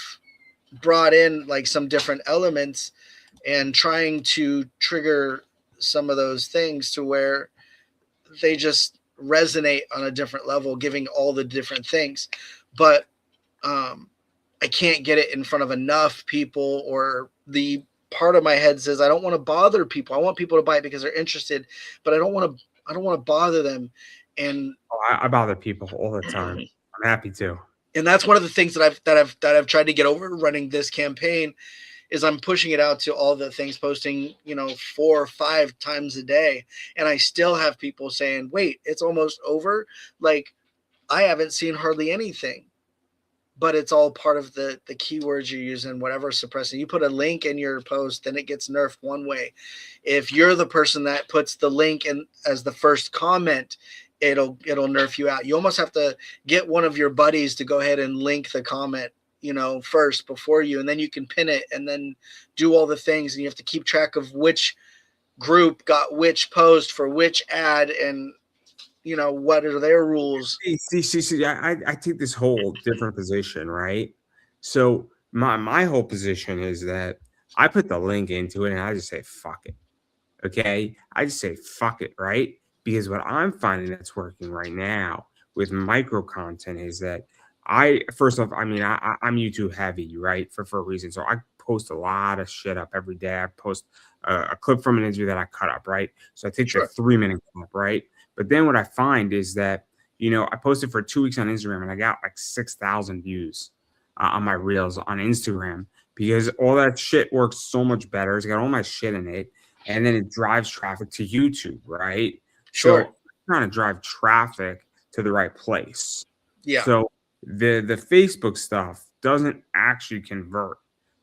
brought in like some different elements and trying to trigger some of those things to where they just resonate on a different level, giving all the different things. But I can't get it in front of enough people, or the part of my head says I don't want to bother people. I want people to buy it because they're interested, but I don't want to bother them. And I bother people all the time. I'm happy to. and that's one of the things that I've tried to get over running this campaign is I'm pushing it out to all the things, posting, 4 or 5 times a day. And I still have people saying, wait, it's almost over. Like I haven't seen hardly anything, but it's all part of the keywords you're using, whatever suppressing. You put a link in your post, then it gets nerfed one way. If you're the person that puts the link in as the first comment, it'll nerf you out. You almost have to get one of your buddies to go ahead and link the comment, first before you, and then you can pin it and then do all the things. And you have to keep track of which group got which post for which ad, and what are their rules. See, I take this whole different position, right? So my whole position is that I put the link into it and I just say fuck it. Okay. I just say fuck it, right? Because what I'm finding that's working right now with micro content is that I first off, I mean, I'm YouTube heavy, right? For a reason. So I post a lot of shit up every day. I post a clip from an interview that I cut up, right? So I take the Sure. 3-minute clip, right? But then what I find is that, I posted for 2 weeks on Instagram and I got like 6,000 views on my reels on Instagram because all that shit works so much better. It's got all my shit in it, and then it drives traffic to YouTube, right? So Sure. I'm trying to drive traffic to the right place. Yeah. So the Facebook stuff doesn't actually convert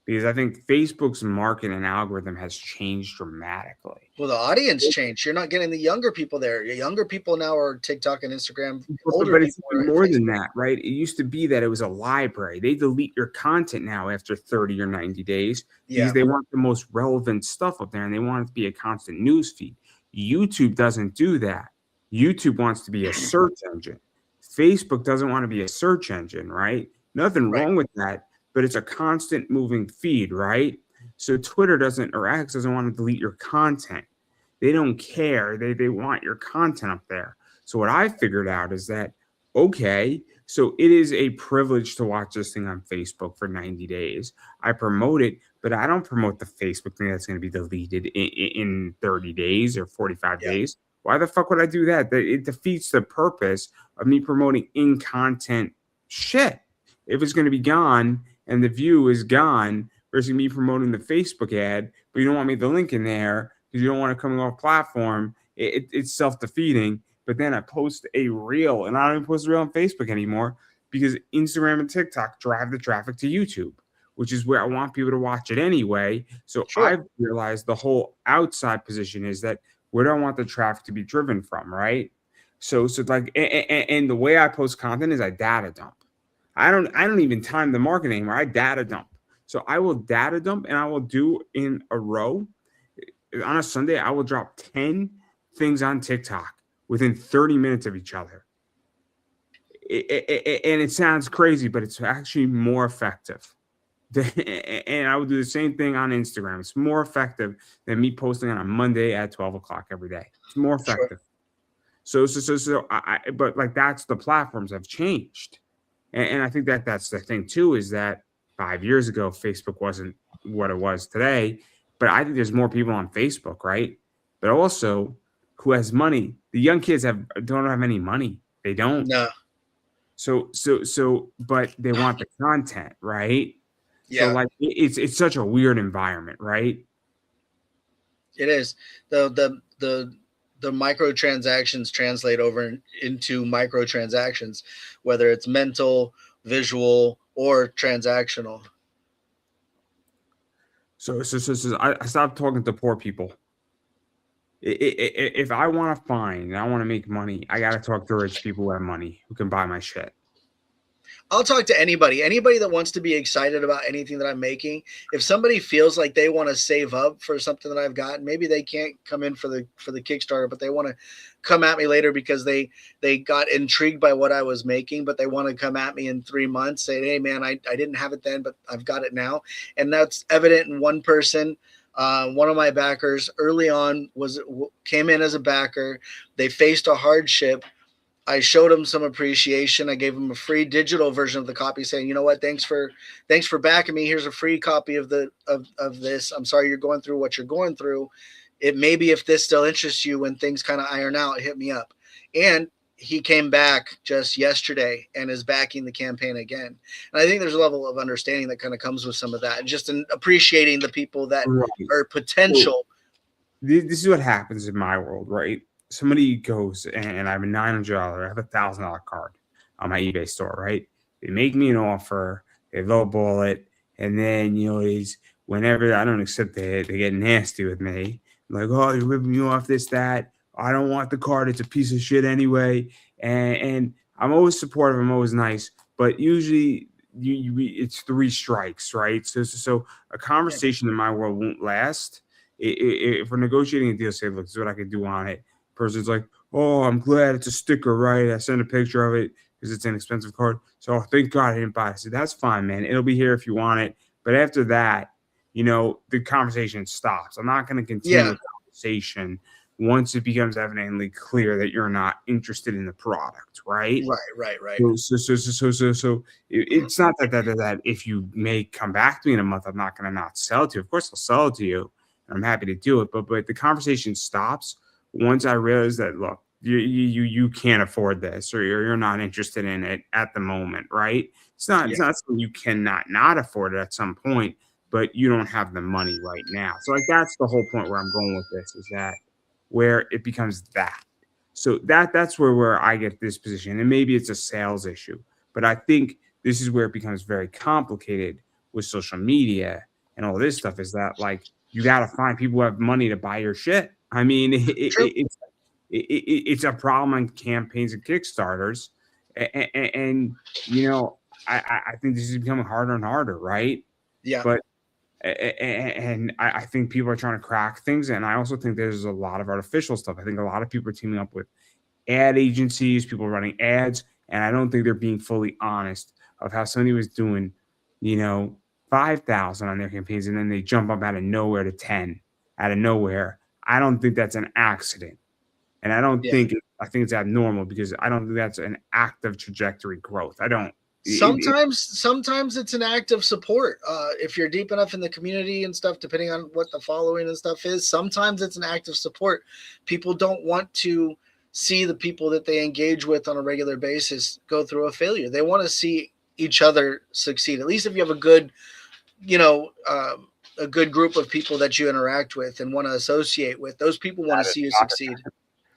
because I think Facebook's market and algorithm has changed dramatically. Well, the audience changed. You're not getting the younger people there. Your younger people now are TikTok and Instagram. Older But it's people are even at more than Facebook. that, right? It used to be that it was a library. They delete your content now after 30 or 90 days because Yeah. they want the most relevant stuff up there and they want it to be a constant news feed. YouTube doesn't do that. YouTube wants to be a search engine. Facebook doesn't want to be a search engine, right? Nothing Right. wrong with that, but it's a constant moving feed, right? So Twitter doesn't, or X doesn't want to delete your content. They don't care. They want your content up there. So what I figured out is that Okay, so it is a privilege to watch this thing on Facebook for 90 days. I promote it, but I don't promote the Facebook thing that's going to be deleted in 30 days or 45 Yeah, days. Why the fuck would I do that? It defeats the purpose of me promoting in content shit. If it's going to be gone and the view is gone versus me promoting the Facebook ad, but you don't want me to link in there because you don't want to come off platform, it's self defeating. But then I post a reel, and I don't even post a reel on Facebook anymore because Instagram and TikTok drive the traffic to YouTube, which is where I want people to watch it anyway. So sure, I've realized the whole outside position is that where do I want the traffic to be driven from, right? So like, and the way I post content is I data dump. I don't even time the marketing anymore. I data dump. So I will data dump, and I will do in a row on a Sunday. I will drop 10 things on TikTok within 30 minutes of each other. And it sounds crazy, but it's actually more effective. And I would do the same thing on Instagram. It's more effective than me posting on a Monday at 12 o'clock every day. It's more sure. effective. But like that's the platforms have changed. And I think that that's the thing too, is that 5 years ago, Facebook wasn't what it was today. But I think there's more people on Facebook, right? But also who has money. The young kids don't have any money. They don't. No, But they want the content, right? So yeah, like it's such a weird environment, right? it is. The microtransactions translate over into microtransactions, whether it's mental, visual, or transactional. So I stopped talking to poor people. If I want to find and I want to make money, I got to talk to rich people who have money who can buy my shit. I'll talk to anybody that wants to be excited about anything that I'm making. If somebody feels like they want to save up for something that I've got, maybe they can't come in for the Kickstarter, but they want to come at me later because they got intrigued by what I was making, but they want to come at me in 3 months saying, hey man, I didn't have it then, but I've got it now. And that's evident in one person. One of my backers early on came in as a backer. They faced a hardship. I showed him some appreciation. I gave him a free digital version of the copy, saying, "You know what? Thanks for backing me. Here's a free copy of this. I'm sorry you're going through what you're going through. It maybe if this still interests you when things kind of iron out, hit me up." And he came back just yesterday and is backing the campaign again. And I think there's a level of understanding that kind of comes with some of that, just in appreciating the people that Right. are So potential. this is what happens in my world, right? Somebody goes and I have a $900, I have $1,000 card on my eBay store, right? They make me an offer, they lowball it, and then is whenever I don't accept it, they get nasty with me. Like, oh, you're ripping me off, this, that. I don't want the card, it's a piece of shit anyway. And I'm always supportive, I'm always nice, but usually it's three strikes, right? So a Yeah, conversation in my world won't last if we're negotiating a deal, say, look, this is what I could do on it. Person's like, oh, I'm glad it's a sticker, right? I sent a picture of it because it's an expensive card. So thank God I didn't buy it. I said, that's fine, man. It'll be here if you want it. But after that, the conversation stops. I'm not going to continue yeah, a conversation once it becomes evidently clear that you're not interested in the product, right? right, right, right. So it's not that if you may come back to me in a month, I'm not going to not sell it to you. Of course, I'll sell it to you. I'm happy to do it, but the conversation stops once I realize that look, you can't afford this, or you're not interested in it at the moment, right? It's Yeah, not something you cannot not afford it at some point, but you don't have the money right now. So like that's the whole point where I'm going with this is that where it becomes that. So that's where I get this position, and maybe it's a sales issue, but I think this is where it becomes very complicated with social media and all this stuff. Is that like you got to find people who have money to buy your shit. I mean, true. it's a problem on campaigns and Kickstarters, and I think this is becoming harder and harder, right? Yeah, But and I think people are trying to crack things, and I also think there's a lot of artificial stuff. I think a lot of people are teaming up with ad agencies, people running ads, and I don't think they're being fully honest of how somebody was doing, you know, 5,000 on their campaigns, and then they jump up out of nowhere to 10 out of nowhere. I don't think that's an accident. And I don't Yeah. think I think it's abnormal because I don't think that's an active trajectory growth. I don't. Sometimes it's an act of support. If you're deep enough in the community and stuff, depending on what the following and stuff is, sometimes it's an act of support. People don't want to see the people that they engage with on a regular basis go through a failure. They want to see each other succeed. At least if you have a good, you know, a good group of people that you interact with and want to associate with, those people want to see you succeed.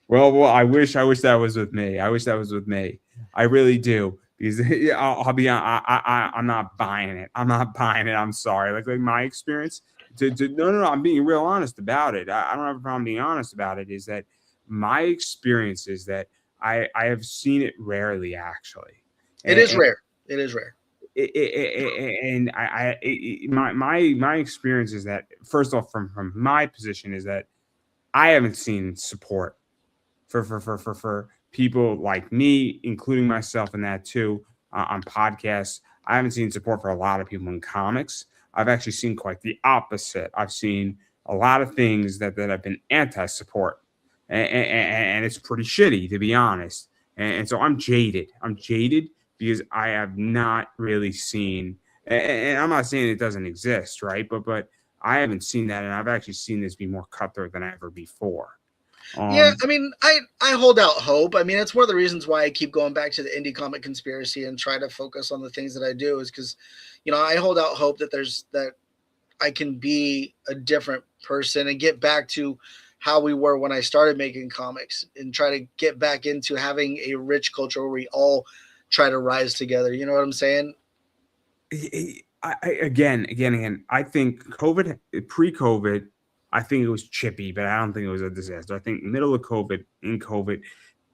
Well, I wish that was with me. I wish that was with me. I really do because yeah, I'll be I'm not buying it. I'm not buying it. I'm sorry. Like my experience. No. I'm being real honest about it. I don't have a problem being honest about it. Is that my experience is that I have seen it rarely actually, It is and rare. It is rare. and my experience is that first off from my position is that I haven't seen support for people like me, including myself in that too, on podcasts. I haven't seen support for a lot of people in comics. I've actually seen quite the opposite. I've seen a lot of things that have been anti-support, and it's pretty shitty to be honest. And so I'm jaded. I'm jaded because I have not really seen. And I'm not saying it doesn't exist, right? But I haven't seen that, and I've actually seen this be more cutthroat than ever before. Yeah, Um, I mean, I hold out hope. I mean, it's one of the reasons why I keep going back to the indie comic conspiracy and try to focus on the things that I do is because, I hold out hope that that I can be a different person and get back to how we were when I started making comics and try to get back into having a rich culture where we all try to rise together. You know what I'm saying? again, I think pre-COVID, I think it was chippy, but I don't think it was a disaster. I think middle of COVID, in COVID,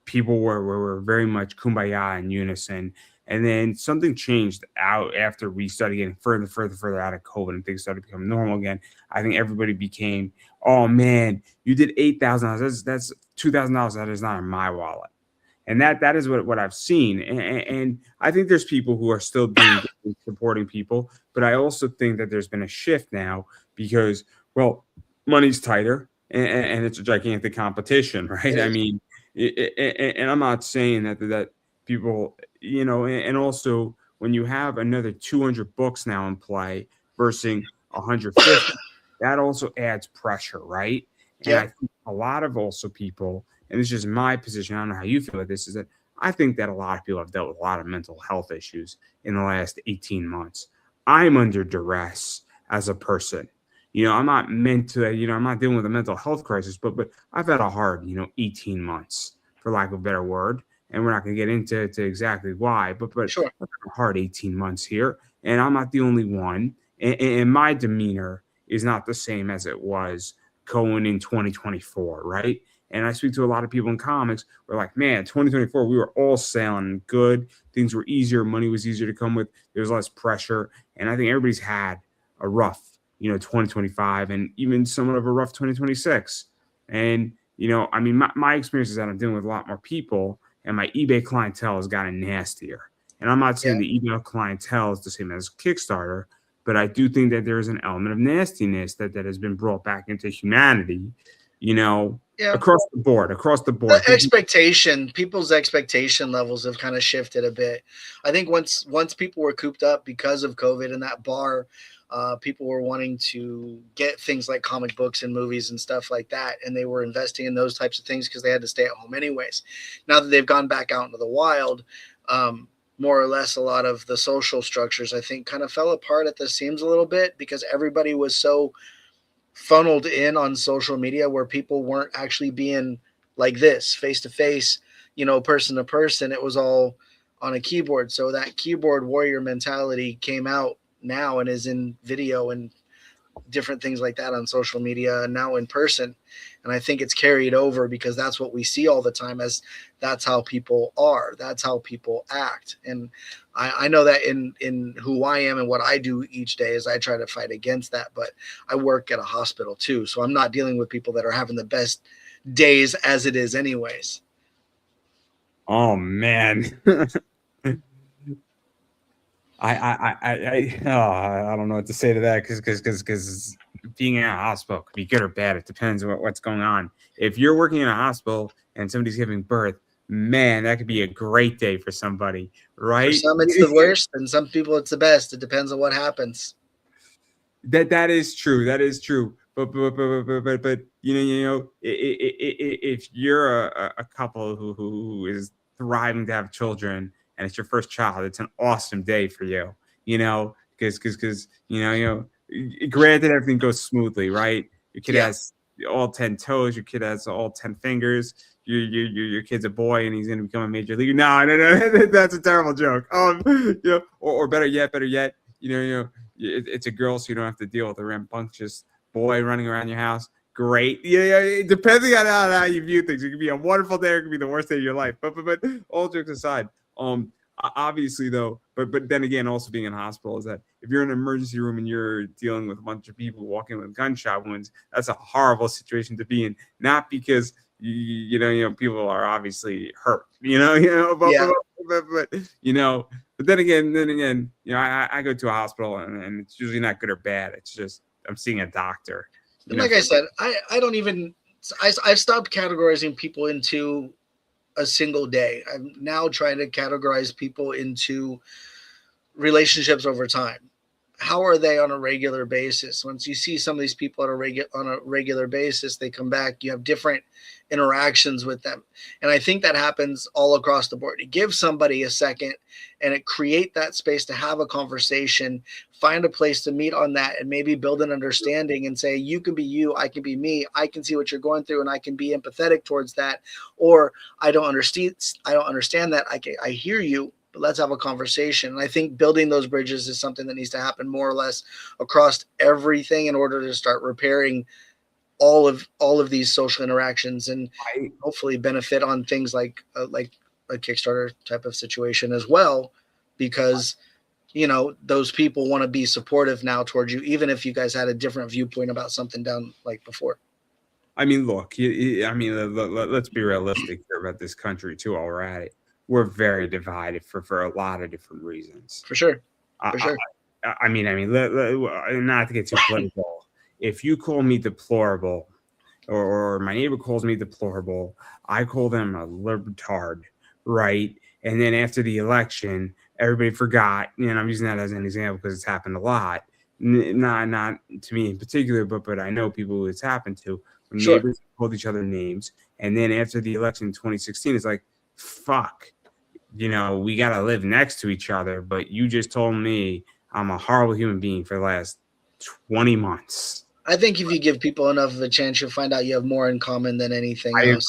people were very much kumbaya in unison. And then something changed out after we started getting further out of COVID and things started becoming normal again. I think everybody became, oh man, you did $8,000. That's $2,000. That is not in my wallet. And that is what I've seen, and I think there's people who are still doing good and supporting people, but I also think that there's been a shift now because well, money's tighter and it's a gigantic competition, It right? I is. mean, and I'm not saying that people, and also when you have another 200 books now in play versus 150, that also adds pressure, right? And Yep. I think a lot of also people, and this is just my position, I don't know how you feel about this, is that I think that a lot of people have dealt with a lot of mental health issues in the last 18 months. I'm under duress as a person. I'm not meant to, I'm not dealing with a mental health crisis, but I've had a hard, 18 months, for lack of a better word. And we're not going to get into to exactly why, but Sure. I've had a hard 18 months here. And I'm not the only one. And my demeanor is not the same as it was going in 2024, right? And I speak to a lot of people in comics. We're like, man, 2024, we were all sailing good. Things were easier. Money was easier to come with. There was less pressure. And I think everybody's had a rough, 2025 and even somewhat of a rough 2026. And, I mean, my experience is that I'm dealing with a lot more people and my eBay clientele has gotten nastier. And I'm not Yeah. saying the eBay clientele is the same as Kickstarter, but I do think that there is an element of nastiness that has been brought back into humanity, Yeah. across the board. People's expectation levels have kind of shifted a bit. I think once people were cooped up because of COVID in that bar, people were wanting to get things like comic books and movies and stuff like that, and they were investing in those types of things because they had to stay at home anyways. Now that they've gone back out into the wild, more or less a lot of the social structures I think kind of fell apart at the seams a little bit because everybody was so funneled in on social media where people weren't actually being like this face to face, person to person. It was all on a keyboard. So that keyboard warrior mentality came out now and is in video and different things like that on social media and now in person. And I think it's carried over because that's what we see all the time as that's how people are. That's how people act. And I know that in who I am and what I do each day is I try to fight against that. But I work at a hospital too. So I'm not dealing with people that are having the best days as it is anyways. Oh man. I don't know what to say to that because being in a hospital could be good or bad. It depends what's going on If you're working in a hospital and somebody's giving birth, man, that could be a great day for somebody, For right? some, it's the worst, and some people, it's the best. It depends on what happens. That is true. That is true. But if you're a couple who is thriving to have children and it's your first child, it's an awesome day for you. Because granted everything goes smoothly, right? Your kid Yeah, has all 10 toes. Your kid has all 10 fingers. Your kid's a boy and he's going to become a major leaguer. No, that's a terrible joke. Or better yet, it's a girl, so you don't have to deal with a rambunctious boy running around your house. Great. Yeah. Depending on how you view things, it could be a wonderful day, or it could be the worst day of your life. But all jokes aside, obviously though, but then again, also being in a hospital is that if you're in an emergency room and you're dealing with a bunch of people walking with gunshot wounds, that's a horrible situation to be in. Not because people are obviously hurt, yeah. but then again, I go to a hospital and it's usually not good or bad. It's just I'm seeing a doctor. And like I said, I don't even I've stopped categorizing people into a single day. I'm now trying to categorize people into relationships over time. How are they on a regular basis? Once you see some of these people on a regular basis, they come back. You have different interactions with them, and I think that happens all across the board. You give somebody a second, and it create that space to have a conversation, find a place to meet on that, and maybe build an understanding and say, you can be you, I can be me, I can see what you're going through, and I can be empathetic towards that. Or I don't understand that. I hear you, but let's have a conversation. And I think building those bridges is something that needs to happen more or less across everything in order to start repairing all of these social interactions and hopefully benefit on things like a Kickstarter type of situation as well, because those people want to be supportive now towards you, even if you guys had a different viewpoint about something down like before. I mean, look, let's be realistic here about this country too. While we're at it, we're very divided for a lot of different reasons. For sure. Not to get too political. If you call me deplorable, or my neighbor calls me deplorable, I call them a libtard, right? And then after the election, everybody forgot. And I'm using that as an example because it's happened a lot. Not to me in particular, but I know people who it's happened to. When Sure. Neighbors called each other names, and then after the election in 2016, it's like, fuck, we got to live next to each other. But you just told me I'm a horrible human being for the last 20 months. I think if you give people enough of a chance, you'll find out you have more in common than anything else.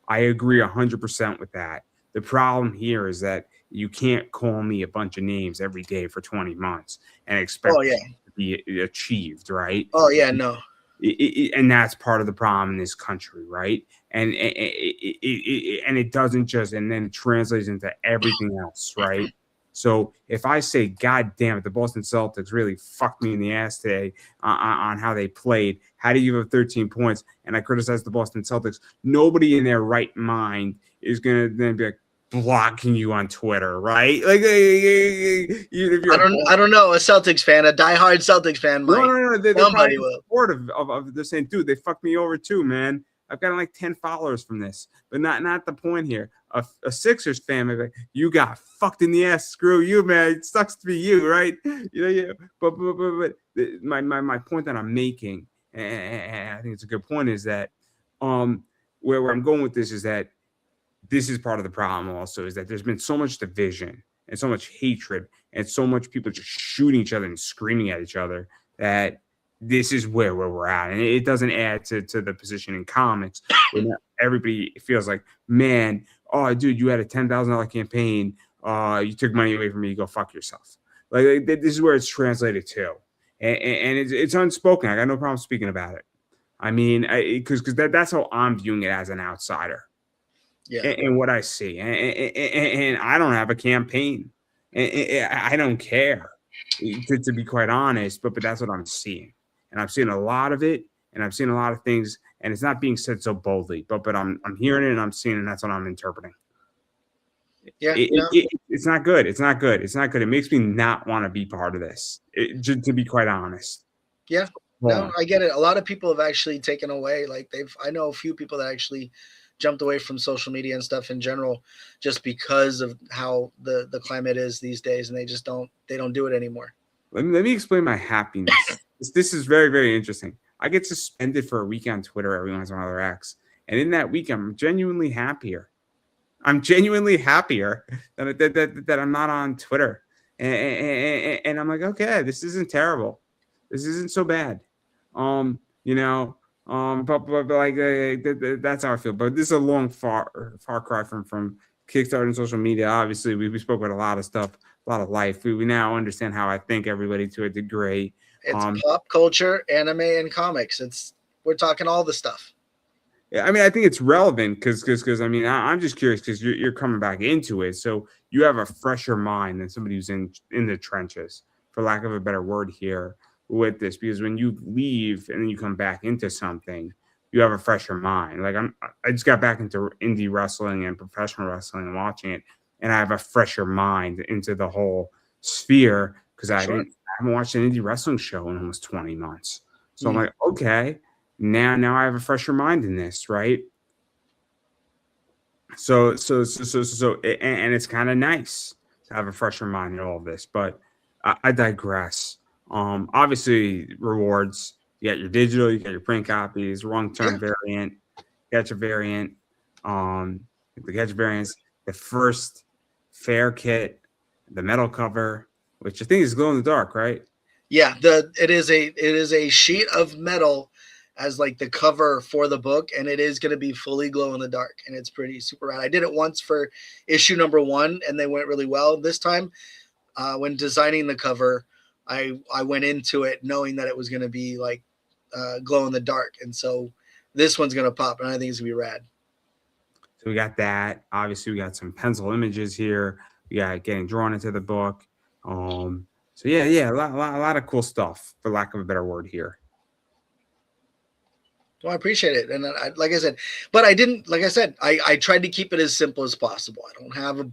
I agree 100% with that. The problem here is that you can't call me a bunch of names every day for 20 months and expect it to be achieved, right? Oh, yeah, no. And that's part of the problem in this country, right? And it doesn't just, and then it translates into everything else, right? So if I say, God damn it, the Boston Celtics really fucked me in the ass today on how they played, how do you have 13 points? And I criticize the Boston Celtics, nobody in their right mind is going to then be like, blocking you on Twitter, right? Like, even if you're I don't know, a Celtics fan, a diehard Celtics fan might. No, they're Somebody will. supportive of they're saying, dude, they fucked me over too, man. I've got like 10 followers from this, but not the point here. A Sixers fan, maybe, you got fucked in the ass. Screw you, man. It sucks to be you, right? But my point that I'm making, and I think it's a good point, is that where I'm going with this is that this is part of the problem also, is that there's been so much division and so much hatred and so much people just shooting each other and screaming at each other that this is where we're at. And it doesn't add to the position in comics where everybody feels like, man, oh, dude, you had a $10,000 campaign. You took money away from me. You go fuck yourself. Like this is where it's translated to. And it's unspoken. I got no problem speaking about it. I mean, because that's how I'm viewing it as an outsider. Yeah. And what I see, and I don't have a campaign, and I don't care, to be quite honest. But that's what I'm seeing, and I'm seeing a lot of it, and I'm seeing a lot of things, and it's not being said so boldly, but I'm hearing it and I'm seeing it, and that's what I'm interpreting. Yeah, it's not good. It's not good. It makes me not want to be part of this, to be quite honest. Yeah, No, wrong. I get it. A lot of people have actually taken away, like I know a few people that actually jumped away from social media and stuff in general just because of how the climate is these days, and they don't do it anymore. Let me explain my happiness. This is very, very interesting. I get suspended for a week on Twitter every once in a while, or X. And in that week, I'm genuinely happier. I'm genuinely happier that I'm not on Twitter. And I'm like, okay, this isn't terrible. This isn't so bad. You know, but like that's how I feel. But this is a long far cry from Kickstarter and social media. Obviously, we spoke about a lot of stuff, a lot of life. We now understand how I think everybody to a degree. It's Um, pop culture, anime, and comics. We're talking all the stuff. Yeah, I mean, I think it's relevant because I mean, I'm just curious because you're coming back into it, so you have a fresher mind than somebody who's in the trenches, for lack of a better word here, with this. Because when you leave and then you come back into something, you have a fresher mind. Like I just got back into indie wrestling and professional wrestling and watching it, and I have a fresher mind into the whole sphere because Sure. I haven't watched an indie wrestling show in almost 20 months. So I'm Mm. like, okay, now I have a fresher mind in this, right? And it's kind of nice to have a fresher mind in all of this, but I digress. Obviously rewards. You got your digital, you got your print copies, long Yeah. term variant, catch a variant, um, the catch variants, the first fair kit, the metal cover, which I think is glow in the dark, right? Yeah, it is a sheet of metal as like the cover for the book, and it is going to be fully glow in the dark, and it's pretty super rad. I did it once for issue number 1, and they went really well. This time, when designing the cover, I went into it knowing that it was going to be like glow in the dark, and so this one's going to pop, and I think it's going to be rad. So we got that. Obviously, we got some pencil images here. We got getting drawn into the book. So yeah, a lot of cool stuff, for lack of a better word here. Well, I appreciate it, and like I said, but I didn't. Like I said, I tried to keep it as simple as possible. I don't have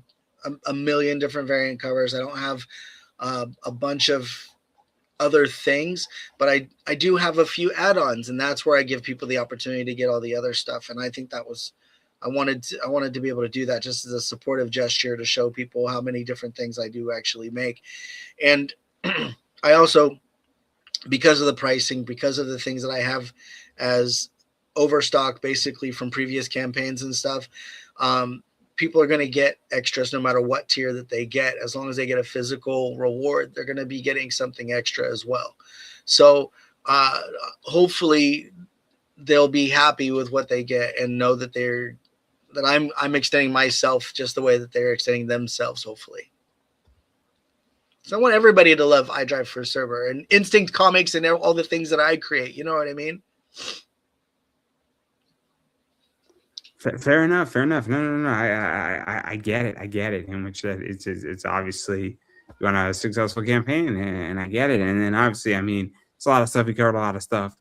a million different variant covers. I don't have a bunch of other things, but I do have a few add-ons, and that's where I give people the opportunity to get all the other stuff. And I think that was I wanted to be able to do that just as a supportive gesture to show people how many different things I do actually make. And I also, because of the pricing, because of the things that I have as overstock basically from previous campaigns and stuff, um, people are going to get extras no matter what tier that they get. As long as they get a physical reward, they're going to be getting something extra as well. So uh, hopefully they'll be happy with what they get and know that I'm extending myself just the way that they're extending themselves, hopefully. So I want everybody to love I Drive for Server and Instinct Comics and all the things that I create. You know what I mean? Fair enough. Fair enough. No. I get it. I get it. In which that it's obviously you want a successful campaign, and I get it. And then obviously, I mean, it's a lot of stuff. We covered a lot of stuff.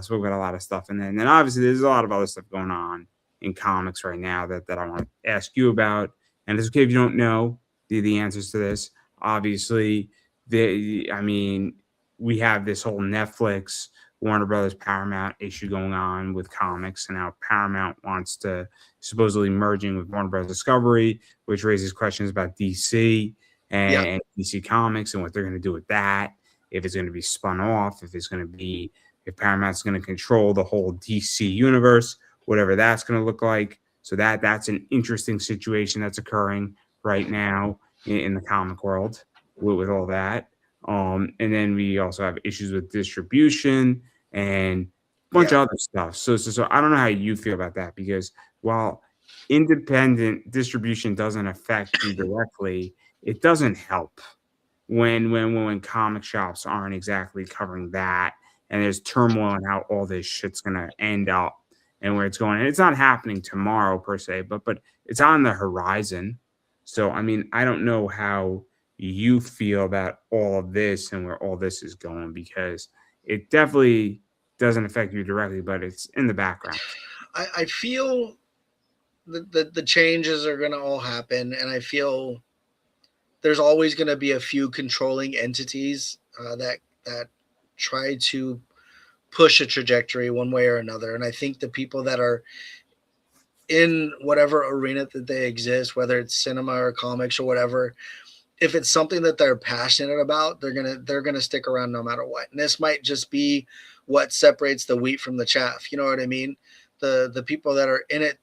Spoke about a lot of stuff, and then obviously there's a lot of other stuff going on in comics right now that I want to ask you about. And it's okay if you don't know the answers to this. Obviously, I mean, we have this whole Netflix Warner Brothers Paramount issue going on with comics, and now Paramount wants to supposedly merging with Warner Brothers Discovery, which raises questions about DC Yeah. and DC Comics and what they're going to do with that. If it's going to be spun off, if Paramount's going to control the whole DC universe, whatever that's going to look like. So that's an interesting situation that's occurring right now in the comic world with all that. And then we also have issues with distribution and a bunch Yeah. of other stuff. So I don't know how you feel about that because while independent distribution doesn't affect you directly, it doesn't help when comic shops aren't exactly covering that and there's turmoil on how all this shit's gonna end up and where it's going. And it's not happening tomorrow per se, but it's on the horizon. So I mean, I don't know how you feel about all of this and where all this is going because it definitely doesn't affect you directly, but it's in the background. I feel the changes are going to all happen, and I feel there's always going to be a few controlling entities that try to push a trajectory one way or another. And I think the people that are in whatever arena that they exist, whether it's cinema or comics or whatever, if it's something that they're passionate about, they're gonna stick around no matter what. And this might just be what separates the wheat from the chaff. You know what I mean? The people that are in it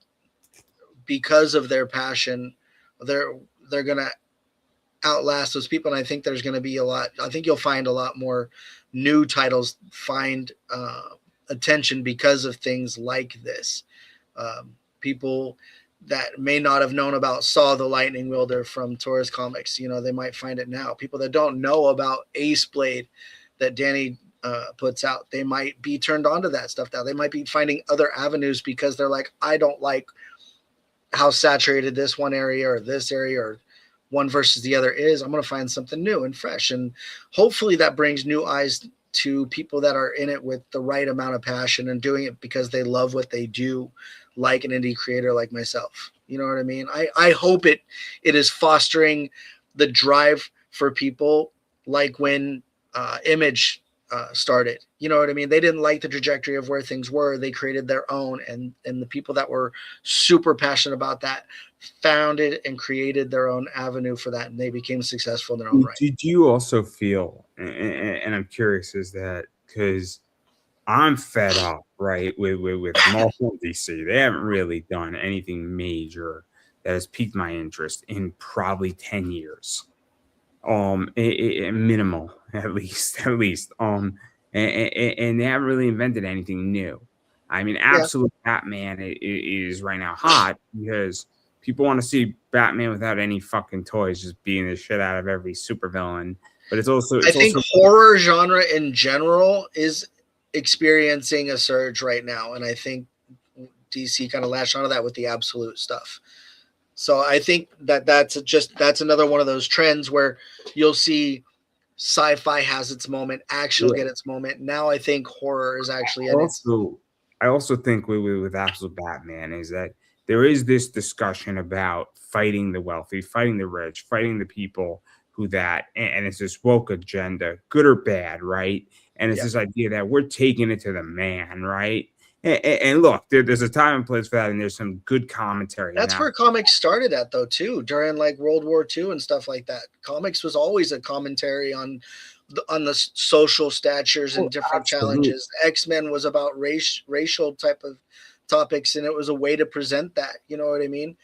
because of their passion, they're they're gonna outlast those people. And I think there's gonna be a lot. I think you'll find a lot more new titles find attention because of things like this. People that may not have known about Saw the Lightning Wielder from Taurus Comics, they might find it now. People that don't know about Ace Blade that Danny puts out, they might be turned on to that stuff now. They might be finding other avenues because they're like, I don't like how saturated this one area or this area or one versus the other is. I'm going to find something new and fresh. And hopefully that brings new eyes to people that are in it with the right amount of passion and doing it because they love what they do, like an indie creator like myself. You know what I mean? I hope it is fostering the drive for people like when Image started. You know what I mean? They didn't like the trajectory of where things were. They created their own, and the people that were super passionate about that founded and created their own avenue for that, and they became successful in their own right. Do you also feel, and I'm curious, is that because I'm fed up, right, with Marvel and DC. They haven't really done anything major that has piqued my interest in probably 10 years. Minimal, at least. And they haven't really invented anything new. I mean, Absolute Batman is right now hot because people want to see Batman without any fucking toys, just beating the shit out of every supervillain. But I think horror genre in general is experiencing a surge right now, and I think DC kind of latched onto that with the Absolute stuff. So I think that's another one of those trends where you'll see sci-fi has its moment, action will get its moment. Now I think horror is actually I also think with Absolute Batman is that there is this discussion about fighting the wealthy, fighting the rich, fighting the people and it's this woke agenda, good or bad, right? And it's this idea that we're taking it to the man, right? And look, there's a time and place for that, and there's some good commentary. That's where comics started at, though, too, during like World War II and stuff like that. Comics was always a commentary on the social statures and different challenges. X-Men was about racial type of topics, and it was a way to present that. You know what I mean?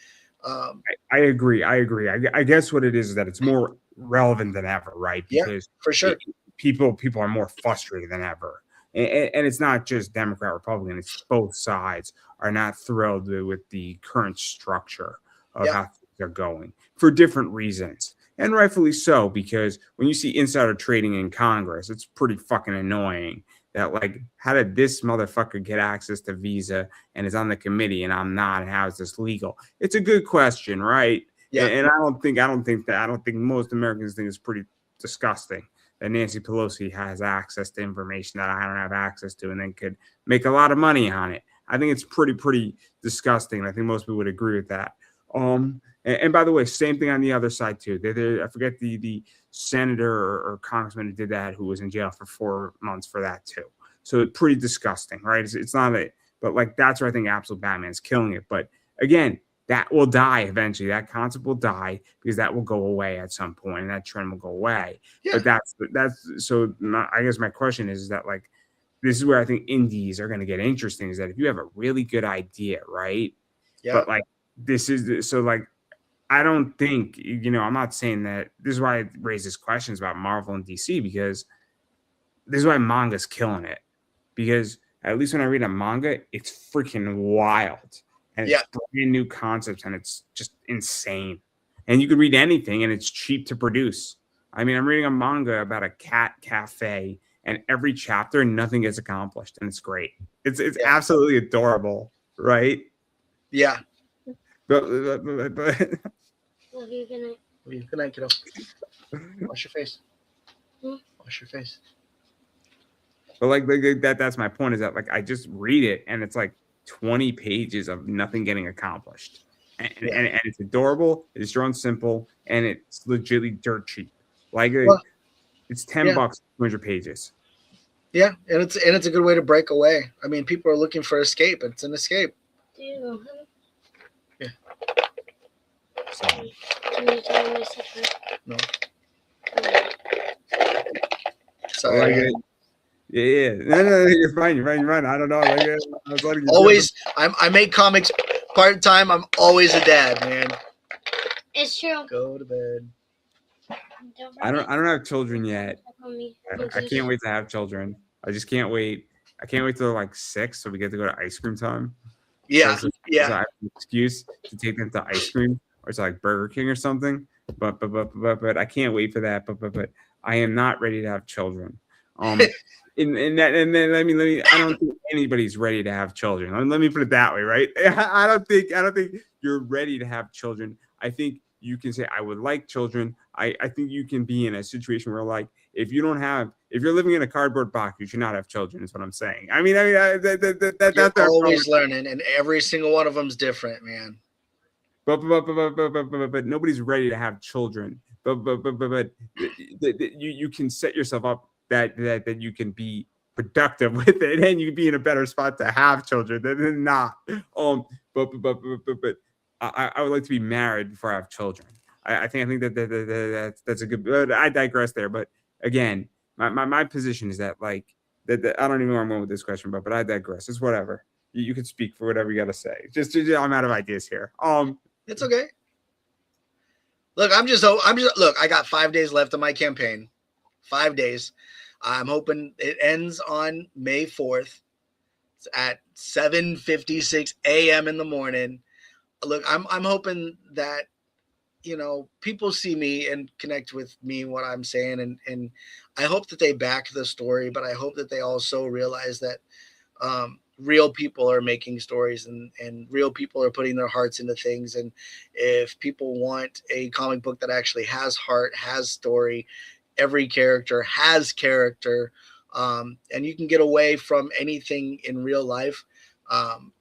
I agree. I guess what it is that it's more relevant than ever, right? Because for sure, people are more frustrated than ever. And it's not just Democrat, Republican. It's both sides are not thrilled with the current structure of how they're going for different reasons. And rightfully so, because when you see insider trading in Congress, it's pretty fucking annoying that, like, how did this motherfucker get access to Visa and is on the committee and I'm not? And how is this legal? It's a good question, right? Yeah. And I don't think most Americans think it's pretty disgusting that Nancy Pelosi has access to information that I don't have access to and then could make a lot of money on it. I think it's pretty disgusting. I think most people would agree with that. And by the way, same thing on the other side too. I forget the senator or congressman who did that, who was in jail for 4 months for that too. So it's pretty disgusting, right? It's not but like that's where I think Absolute Batman's killing it. But again, that will die eventually. That concept will die because that will go away at some point, and that trend will go away. Yeah. But I guess my question is that, like, this is where I think indies are going to get interesting. Is that if you have a really good idea, right? Yeah. But like I don't think, I'm not saying that. This is why I raise these questions about Marvel and DC, because this is why manga's killing it. Because at least when I read a manga, it's freaking wild. And it's brand new concepts, and it's just insane. And you could read anything, and it's cheap to produce. I mean, I'm reading a manga about a cat cafe, and every chapter, nothing gets accomplished, and it's great. It's absolutely adorable, right? Yeah. But Love you. Good night. Love you. Good night, kiddo. Wash your face. Wash your face. But like that's my point, is that, like, I just read it, and it's like 20 pages of nothing getting accomplished, and it's adorable, it's drawn simple, and it's legitimately dirt cheap. Like, it's $10, 200 pages. Yeah, and it's a good way to break away. I mean, people are looking for escape. It's an escape. Ew. Yeah. So Can you tell me my secret? No, I like sorry. it. Yeah. No, you're fine. You're fine. You're fine. I don't know. Like I was letting you do it. Always, I make comics part time. I'm always a dad, man. It's true. Go to bed. Don't I forget don't have children yet. to call me. I can't wait to have children. I just can't wait. I can't wait till like 6 so we get to go to ice cream time. Yeah, So yeah. I have an excuse to take them to ice cream or to like Burger King or something. But I can't wait for that. But I am not ready to have children. In that and then let me I don't think anybody's ready to have children. Let me put it that way, right? I don't think you're ready to have children. I think you can say I would like children. I think you can be in a situation where like if you're living in a cardboard box, you should not have children. Is what I'm saying. You're That's our problem. always learning, and every single one of them's different, man. But nobody's ready to have children. But you can set yourself up that you can be productive with it, and you can be in a better spot to have children than not. Um, but I would like to be married before I have children. I think that's a good. But I digress there. But again, my position is that like that I don't even know where I'm going with this question, but I digress. It's whatever. You can speak for whatever you got to say. Just I'm out of ideas here. It's okay. Look, look. I got 5 days left of my campaign. 5 days. I'm hoping it ends on May 4th. It's at 7:56 a.m. in the morning. Look, I'm hoping that people see me and connect with me and what I'm saying, and I hope that they back the story, but I hope that they also realize that real people are making stories, and real people are putting their hearts into things. And if people want a comic book that actually has heart, has story, every character has character, and you can get away from anything in real life. um,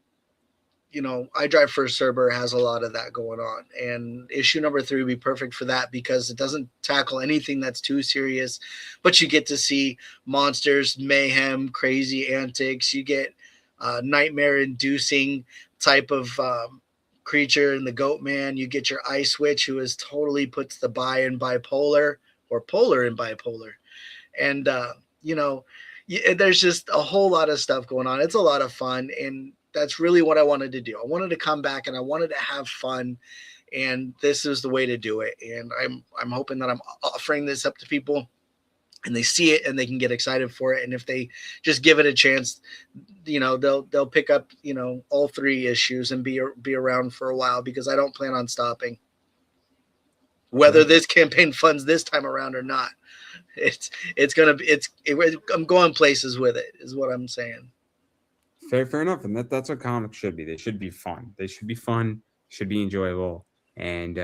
I Drive for Cerber has a lot of that going on, and issue number 3 would be perfect for that because it doesn't tackle anything that's too serious, but you get to see monsters, mayhem, crazy antics. You get nightmare-inducing type of creature in the Goat Man. You get your Ice Witch, who is totally puts the bi in bipolar or polar in bipolar, and there's just a whole lot of stuff going on. It's a lot of fun, and that's really what I wanted to do. I wanted to come back and I wanted to have fun, and this is the way to do it. And I'm hoping that I'm offering this up to people and they see it and they can get excited for it. And if they just give it a chance, they'll pick up all 3 issues and be around for a while, because I don't plan on stopping. Whether this campaign funds this time around or not, I'm going places with it, is what I'm saying. Fair enough, and that's what comics should be. They should be fun. They should be fun. Should be enjoyable, and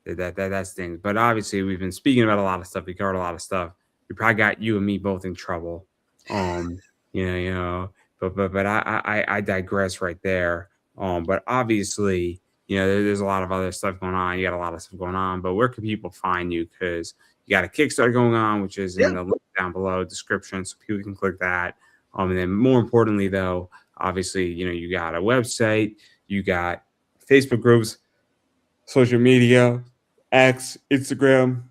that's things. But obviously, we've been speaking about a lot of stuff. We covered a lot of stuff. We probably got you and me both in trouble. Um, but I digress right there. But obviously, there's a lot of other stuff going on. You got a lot of stuff going on. But where can people find you? Because you got a Kickstarter going on, which is in the link down below description, so people can click that. And then more importantly, though, obviously, you got a website, you got Facebook groups, social media, X, Instagram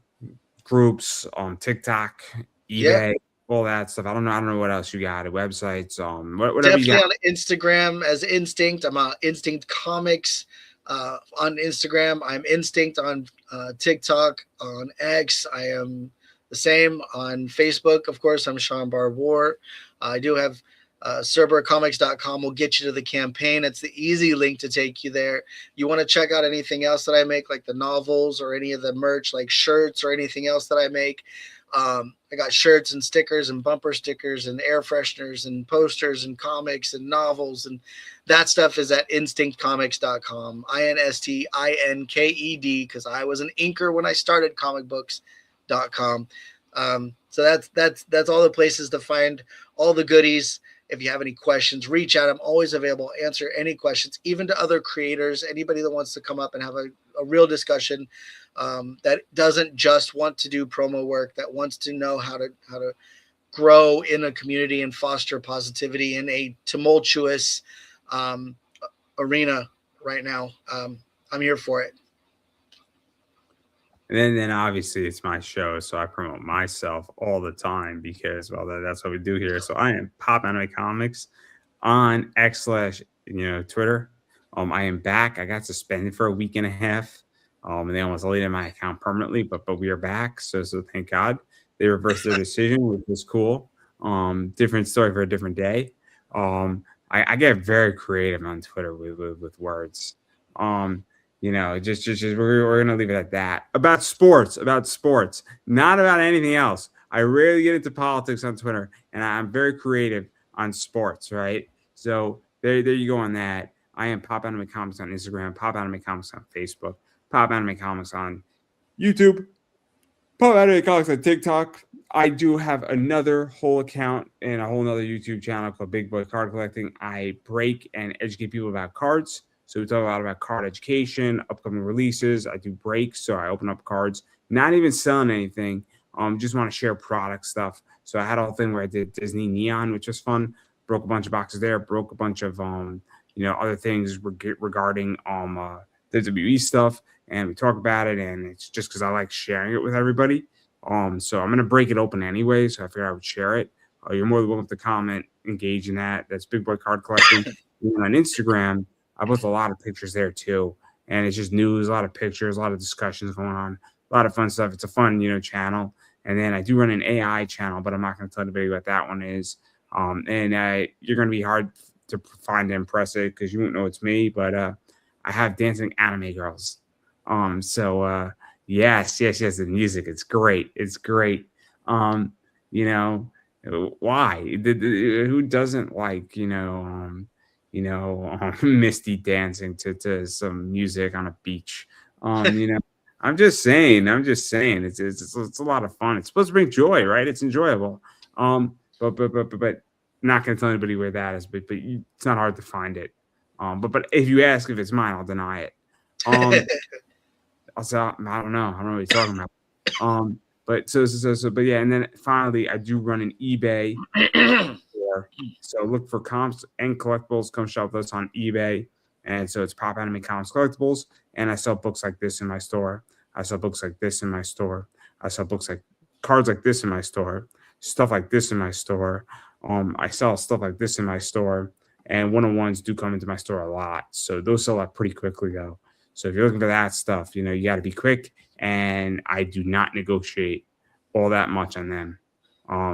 groups, TikTok, eBay, all that stuff. I don't know what else you got. Websites, whatever Definitely you got. on Instagram as Instinct. I'm Instinct Comics on Instagram. I'm Instinct on TikTok. On X, I am the same. On Facebook, of course, I'm Shaun Barbour. I do have CerberComics.com will get you to the campaign. It's the easy link to take you there. You want to check out anything else that I make, like the novels or any of the merch, like shirts or anything else that I make. I got shirts and stickers and bumper stickers and air fresheners and posters and comics and novels, and that stuff is at InstinctComics.com. INSTINKED, because I was an inker when I started comicbooks.com. So that's all the places to find all the goodies. If you have any questions, reach out. I'm always available. Answer any questions, even to other creators, anybody that wants to come up and have a real discussion, that doesn't just want to do promo work, that wants to know how to grow in a community and foster positivity in a tumultuous um, arena right now. I'm here for it. And then obviously it's my show, so I promote myself all the time because well that's what we do here. So I am Pop Anime Comics on X slash Twitter. I am back. I got suspended for a week and a half. And they almost deleted my account permanently, but we are back. So thank God they reversed their decision, which was cool. Different story for a different day. I get very creative on Twitter with words. Just we're gonna leave it at that. About sports, not about anything else. I rarely get into politics on Twitter, and I'm very creative on sports, right? So there you go on that. I am Pop Anime Comics on Instagram, Pop Anime Comics on Facebook, Pop Anime Comics on YouTube, Pop Anime Comics on TikTok. I do have another whole account and a whole nother YouTube channel called Big Boy Card Collecting. I break and educate people about cards. So we talk a lot about card education, upcoming releases. I do breaks, so I open up cards, not even selling anything. Just want to share product stuff. So I had a whole thing where I did Disney Neon, which was fun. Broke a bunch of boxes there. Broke a bunch of other things regarding WWE stuff, and we talk about it. And it's just because I like sharing it with everybody. So I'm gonna break it open anyway. So I figured I would share it. You're more than welcome to comment, engage in that. That's Big Boy Card Collecting. And on Instagram, I post a lot of pictures there too, and it's just news, a lot of pictures, a lot of discussions going on, a lot of fun stuff. It's a fun, channel. And then I do run an AI channel, but I'm not going to tell anybody what that one is. You're going to be hard to find and impress it because you won't know it's me. But I have dancing anime girls. Yes, the music, it's great. It's great. Why? Who doesn't like Misty dancing to some music on a beach? I'm just saying, it's a lot of fun. It's supposed to bring joy, right? It's enjoyable. But not gonna tell anybody where that is. But it's not hard to find it. But if you ask if it's mine, I'll deny it. Also, I don't know what you're talking about. But yeah, and then finally, I do run an eBay. So look for comps and collectibles. Come shop with us on eBay. And so it's Pop Anime Comics Collectibles. And I sell books like this in my store. I sell books like this in my store. I sell books like cards like this in my store. Stuff like this in my store. I sell stuff like this in my store. And one-on-ones do come into my store a lot. So those sell out pretty quickly though. So if you're looking for that stuff, you got to be quick. And I do not negotiate all that much on them.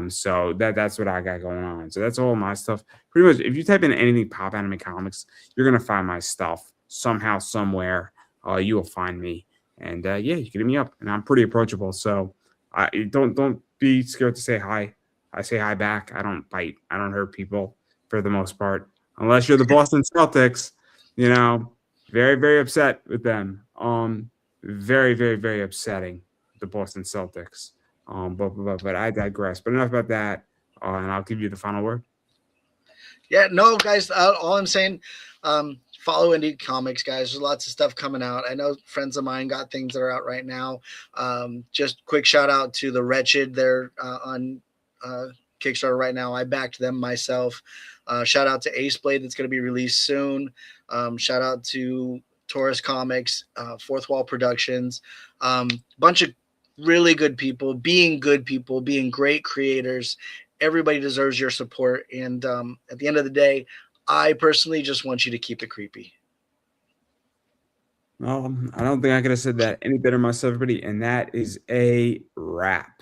So that's what I got going on. So that's all my stuff. Pretty much, if you type in anything Pop Anime Comics, you're gonna find my stuff somehow, somewhere. You will find me, and you can hit me up, and I'm pretty approachable. So don't be scared to say hi. I say hi back. I don't bite. I don't hurt people for the most part, unless you're the Boston Celtics. Very very upset with them. Very very very upsetting. The Boston Celtics. But I digress. But enough about that, and I'll give you the final word. Yeah, no, guys. All I'm saying, follow Indie Comics, guys. There's lots of stuff coming out. I know friends of mine got things that are out right now. Just quick shout out to the Wretched. They're on Kickstarter right now. I backed them myself. Shout out to Ace Blade that's going to be released soon. Shout out to Taurus Comics, Fourth Wall Productions. Bunch of really good people, being great creators. Everybody deserves your support. And at the end of the day, I personally just want you to keep it creepy. Well, I don't think I could have said that any better myself, everybody. And that is a wrap.